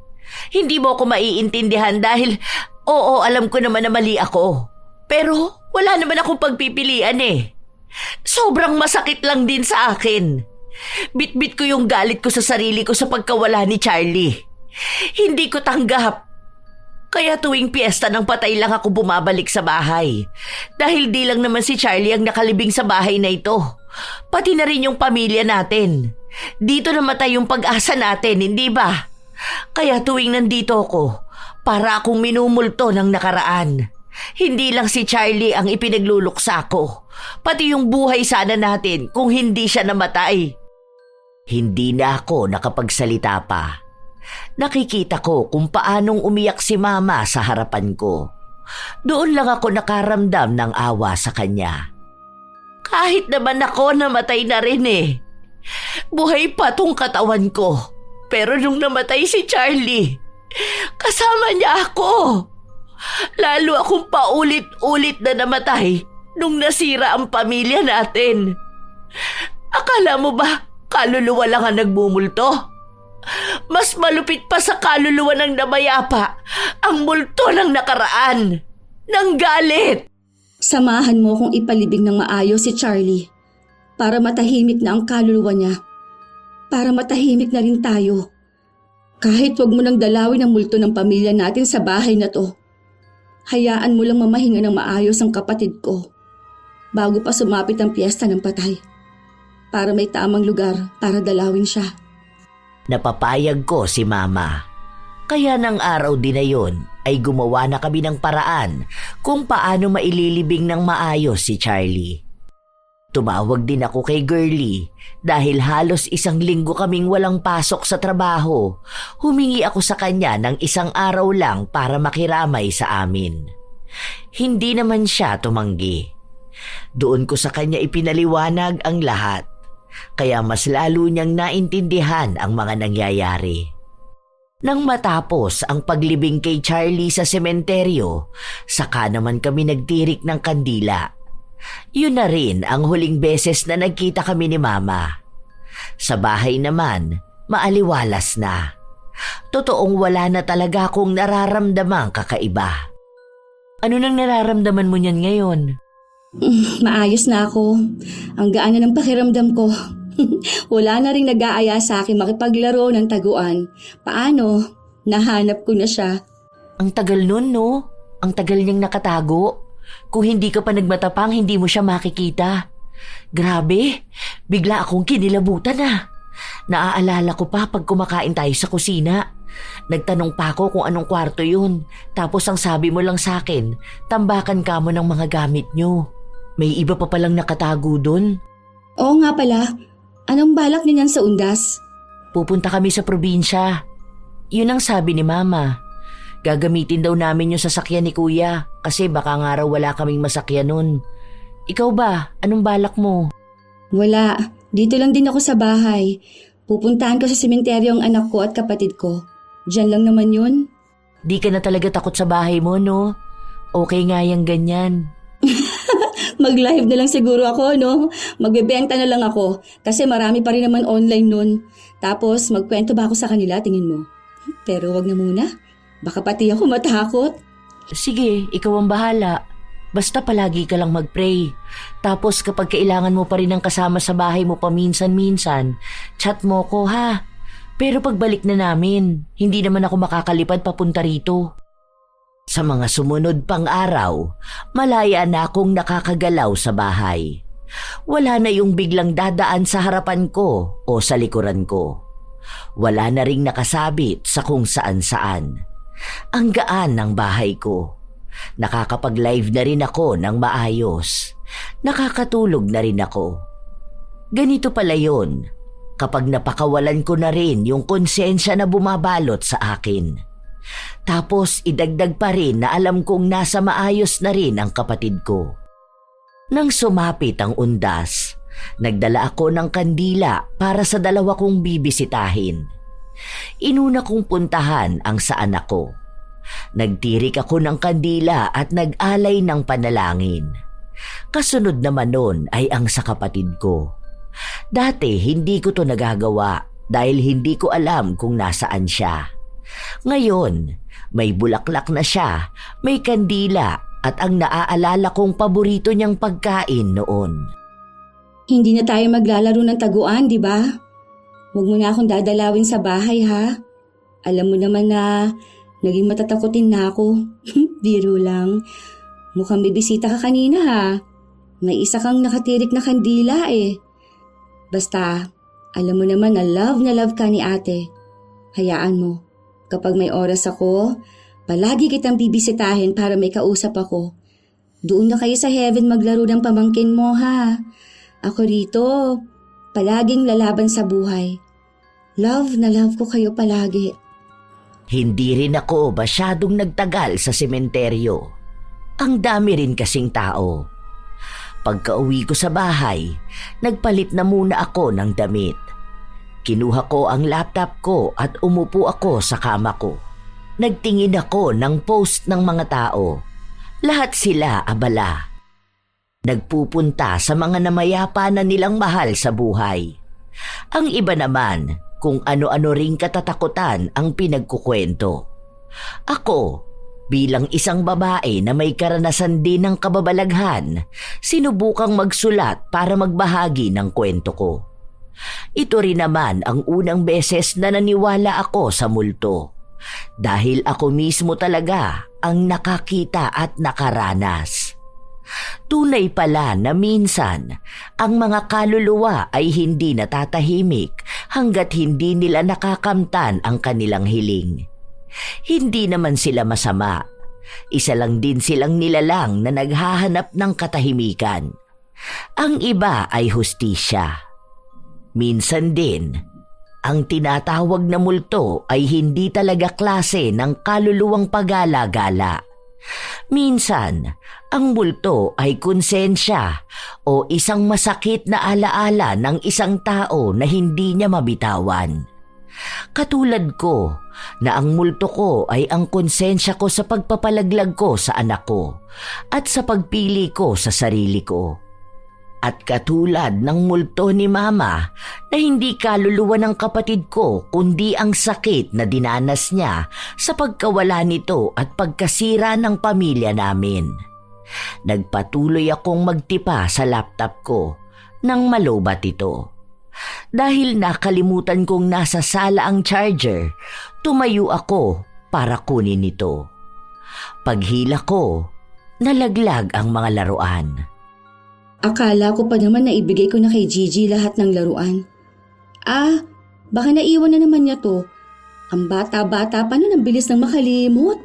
Hindi mo ako maiintindihan dahil, oo, alam ko naman na mali ako. Pero wala naman akong pagpipilian eh. Sobrang masakit lang din sa akin. Bit-bit ko yung galit ko sa sarili ko sa pagkawala ni Charlie. Hindi ko tanggap. Kaya tuwing piyesta ng patay lang ako bumabalik sa bahay. Dahil di lang naman si Charlie ang nakalibing sa bahay na ito. Pati na rin yung pamilya natin. Dito namatay yung pag-asa natin, hindi ba? Kaya tuwing nandito ako, para akong minumulto ng nakaraan. Hindi lang si Charlie ang ipinagluluksa ko. Pati yung buhay sana natin kung hindi siya namatay. Hindi na ako nakapagsalita pa. Nakikita ko kung paanong umiyak si Mama sa harapan ko. Doon lang ako nakaramdam ng awa sa kanya. Kahit naman ako namatay na rin eh. Buhay pa tong katawan ko. Pero nung namatay si Charlie, kasama niya ako. Lalo akong paulit-ulit na namatay nung nasira ang pamilya natin. Akala mo ba kaluluwa lang ang nagmumulto? Mas malupit pa sa kaluluwa ng namayapa ang multo ng nakaraan, ng galit. Samahan mo kung ipalibing ng maayos si Charlie para matahimik na ang kaluluwa niya. Para matahimik na rin tayo. Kahit wag mo nang dalawin ang multo ng pamilya natin sa bahay na to. Hayaan mo lang mamahinga ng maayos ang kapatid ko bago pa sumapit ang piyesta ng patay para may tamang lugar para dalawin siya. Napapayag ko si Mama. Kaya ng araw din na yun ay gumawa na kami ng paraan kung paano maililibing ng maayos si Charlie. Tumawag din ako kay Girlie dahil halos 1 linggo kaming walang pasok sa trabaho. Humingi ako sa kanya ng 1 araw lang para makiramay sa amin. Hindi naman siya tumanggi. Doon ko sa kanya ipinaliwanag ang lahat. Kaya mas lalo niyang naintindihan ang mga nangyayari. Nang matapos ang paglibing kay Charlie sa sementeryo, saka naman kami nagtirik ng kandila. Yun na rin ang huling beses na nagkita kami ni Mama. Sa bahay naman, maaliwalas na. Totoong wala na talaga akong nararamdamang kakaiba. Ano nang nararamdaman mo niyan ngayon? Maayos na ako. Ang gaan na ng pakiramdam ko. Wala na rin nag-aaya sa akin makipaglaro ng taguan. Paano? Nahanap ko na siya. Ang tagal nun, no? Ang tagal niyang nakatago. Kung hindi ka pa nagmatapang, hindi mo siya makikita. Grabe, bigla akong kinilabutan na. Naaalala ko pa pag kumakain tayo sa kusina. Nagtanong pa ako kung anong kwarto yun. Tapos ang sabi mo lang sa akin, tambakan ka mo ng mga gamit nyo. May iba pa palang nakatago dun. Oo nga pala. Anong balak niyan sa undas? Pupunta kami sa probinsya. Yun ang sabi ni Mama. Gagamitin daw namin yung sasakyan ni Kuya kasi baka nga raw wala kaming masakyan nun. Ikaw ba? Anong balak mo? Wala. Dito lang din ako sa bahay. Pupuntahan ko sa sementeryo ang anak ko at kapatid ko. Diyan lang naman yun. Di ka na talaga takot sa bahay mo, no? Okay nga yung ganyan. Mag-live na lang siguro ako, no? Magbebenta na lang ako kasi marami pa rin naman online nun. Tapos magkwento ba ako sa kanila, tingin mo? Pero wag na muna. Baka pati ako matakot. Sige, ikaw ang bahala. Basta palagi ka lang mag-pray. Tapos kapag kailangan mo pa rin ng kasama sa bahay mo paminsan-minsan, chat mo ko ha. Pero pagbalik na namin, hindi naman ako makakalipad papunta rito. Sa mga sumunod pang araw, malaya na akong nakakagalaw sa bahay. Wala na yung biglang dadaan sa harapan ko o sa likuran ko. Wala na ring nakasabit sa kung saan-saan. Ang gaan ng bahay ko. Nakakapag-live na rin ako ng maayos. Nakakatulog na rin ako. Ganito pala yun, kapag napakawalan ko na rin yung konsensya na bumabalot sa akin. Tapos idagdag pa rin na alam kong nasa maayos na rin ang kapatid ko. Nang sumapit ang undas, nagdala ako ng kandila para sa dalawa kong bibisitahin. Inuna kong puntahan ang sa anak ko. Nagtirik ako ng kandila at nag-alay ng panalangin. Kasunod naman nun ay ang sa kapatid ko. Dati hindi ko to nagagawa dahil hindi ko alam kung nasaan siya. Ngayon, may bulaklak na siya, may kandila at ang naaalala kong paborito niyang pagkain noon. Hindi na tayo maglalaro ng taguan, di ba? Huwag mo na akong dadalawin sa bahay, ha? Alam mo naman na naging matatakotin na ako. Biro lang. Mukhang may bisita ka kanina, ha? May isa kang nakatirik na kandila, eh. Basta, alam mo naman na love ka ni ate. Hayaan mo. Kapag may oras ako, palagi kitang bibisitahin para may kausap ako. Doon na kayo sa heaven maglaro ng pamangkin mo, ha? Ako rito, palaging lalaban sa buhay. Love na love ko kayo palagi. Hindi rin ako masyadong nagtagal sa sementeryo. Ang dami rin kasing tao. Pagka-uwi ko sa bahay, nagpalit na muna ako ng damit. Kinuha ko ang laptop ko at umupo ako sa kama ko. Nagtingin ako ng post ng mga tao. Lahat sila abala. Nagpupunta sa mga namayapa na nilang mahal sa buhay. Ang iba naman kung ano-ano ring katatakutan ang pinagkukwento. Ako, bilang isang babae na may karanasan din ng kababalaghan, sinubukang magsulat para magbahagi ng kwento ko. Ito rin naman ang unang beses na naniwala ako sa multo. Dahil ako mismo talaga ang nakakita at nakaranas. Tunay pala na minsan, ang mga kaluluwa ay hindi natatahimik hanggat hindi nila nakakamtan ang kanilang hiling. Hindi naman sila masama. Isa lang din silang nilalang na naghahanap ng katahimikan. Ang iba ay hustisya. Minsan din, ang tinatawag na multo ay hindi talaga klase ng kaluluwang pagala-gala. Minsan, ang multo ay konsensya o isang masakit na alaala ng isang tao na hindi niya mabitawan. Katulad ko na ang multo ko ay ang konsensya ko sa pagpapalaglag ko sa anak ko at sa pagpili ko sa sarili ko. At katulad ng multo ni Mama na hindi kaluluwa ng kapatid ko kundi ang sakit na dinanas niya sa pagkawala nito at pagkasira ng pamilya namin. Nagpatuloy akong magtipa sa laptop ko nang malobat ito. Dahil nakalimutan kong nasa sala ang charger, tumayo ako para kunin ito. Paghila ko, nalaglag ang mga laruan. Akala ko pa naman na ibigay ko na kay Gigi lahat ng laruan. Baka naiwan na naman niya to. Ang bata-bata pa nun, ang bilis nang makalimot.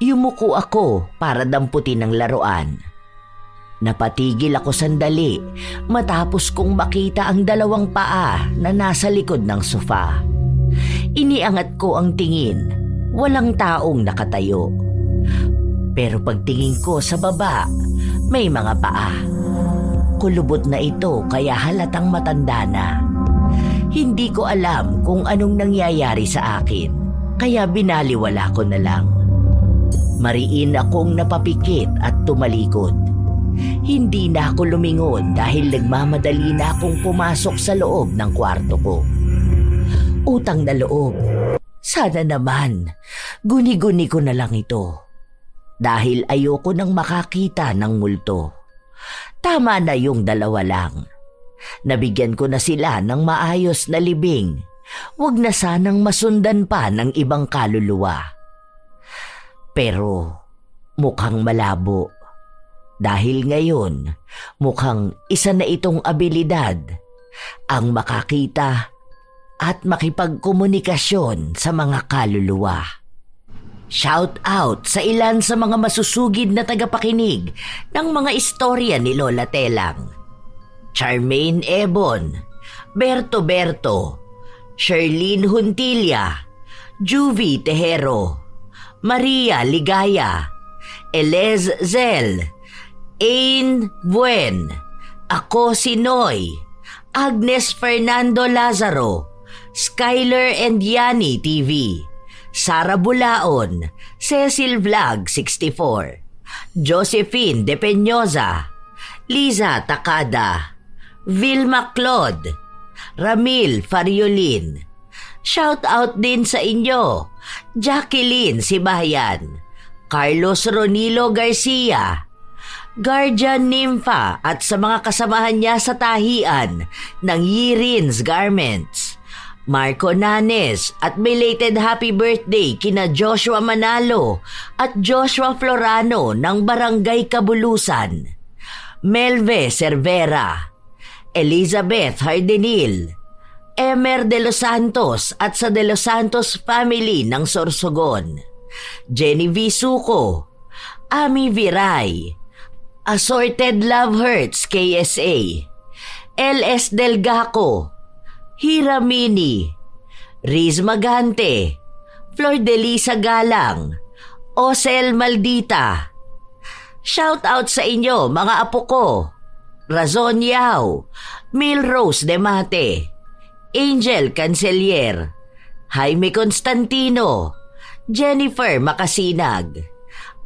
Yumuko ako para damputin ang laruan. Napatigil ako sandali matapos kong makita ang dalawang paa na nasa likod ng sofa. Iniangat ko ang tingin, walang taong nakatayo. Pero pagtingin ko sa baba, may mga paa. Kulubot na ito kaya halatang matanda na. Hindi ko alam kung anong nangyayari sa akin. kaya binaliwala ko na lang. Mariin akong napapikit at tumalikod. Hindi na ako lumingon dahil nagmamadali na akong pumasok sa loob ng kwarto ko. Utang na loob. Sana naman, guni-guni ko na lang ito. Dahil ayoko nang makakita ng multo. Tama na yung dalawa lang. Nabigyan ko na sila ng maayos na libing. Huwag na sanang masundan pa ng ibang kaluluwa. Pero mukhang malabo. Dahil ngayon, mukhang isa na itong abilidad ang makakita at makipagkomunikasyon sa mga kaluluwa. Shout out sa ilan sa mga masusugid na tagapakinig ng mga istorya ni Lola Telang. Charmaine Ebon, Berto, Sherlyn Huntilla, Juvie Tejero, Maria Ligaya, Elez Zel, Ain Buen, Ako si Noy, Agnes Fernando Lazaro, Skyler and Yani TV, Sara Bulaon, Cecil Vlog 64, Josephine De Peñosa, Liza Takada, Vilma Claude, Ramil Fariolin. Shout out din sa inyo, Jacqueline Sibayan, Carlos Ronilo Garcia, Guardian Nympha at sa mga kasamahan niya sa tahian ng Yirin's Garments, Marco Nanes at belated happy birthday kina Joshua Manalo at Joshua Florano ng Barangay Kabulusan, Melve Cervera, Elizabeth Hardenil, Emer de los Santos at sa de los Santos family ng Sorsogon, Jenny V. Suco, Ami Viray, Assorted Love Hurts KSA, LS Delgaco, Hira Mini, Riz Magante, Flor de Lisa Galang, Osel Maldita. Shout out sa inyo mga apo ko, Razon Yao, Milrose Demate, Angel Cancelier, Jaime Constantino, Jennifer Makasinag,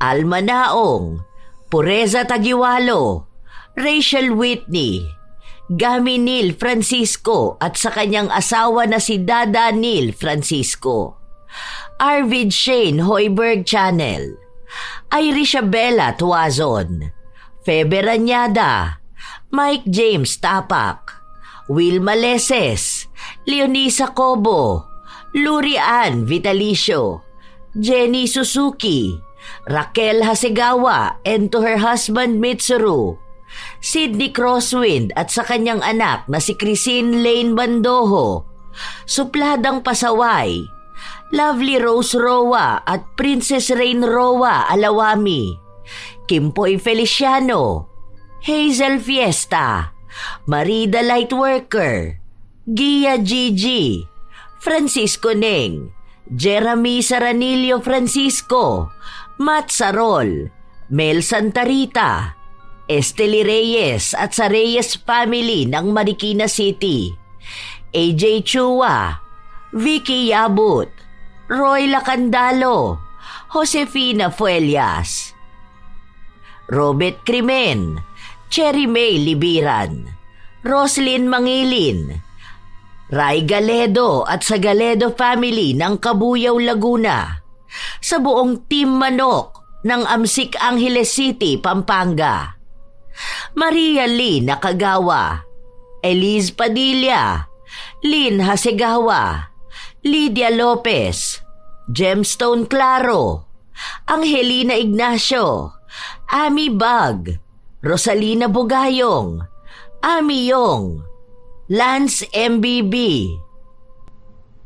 Alma Naong, Pureza Tagiwalo, Rachel Whitney, Gami Neil Francisco at sa kanyang asawa na si Dada Neil Francisco, Arvid Shane Hoiberg Channel, Irisabella Tuazon, Febe Ranyada, Mike James Tapak, Wilma Leses, Leonisa Cobo, Lurian Vitalicio, Jenny Suzuki, Raquel Hasegawa and to her husband Mitsuru, Sydney Crosswind at sa kanyang anak na si Christine Lane Bandoho, Supladang Pasaway, Lovely Rose Roa at Princess Rain Roa Alawami, Kimpoy Feliciano, Hazel Fiesta, Marida Lightworker, Gia Gigi, Francisco Neng, Jeremy Saranillo Francisco, Matt Sarol, Mel Santarita, Esteli Reyes at sa Reyes family ng Marikina City, AJ Chua, Vicky Yabut, Roy Lacandalo, Josefina Fuelias, Robert Crimen, Cherry May Libiran, Roslyn Mangilin, Ray Galedo at sa Galedo family ng Kabuyaw, Laguna, sa buong Team Manok ng Amsik Angeles City, Pampanga, Maria Lee Nakagawa, Elise Padilla, Lynn Hasegawa, Lydia Lopez, Gemstone Claro, Angelina Ignacio, Ami Bag, Rosalina Bugayong, Ami Yong, Lance MBB.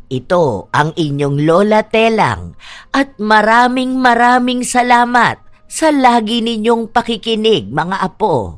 Ito ang inyong Lola Telang at maraming salamat sa lagi ninyong pakikinig mga apo.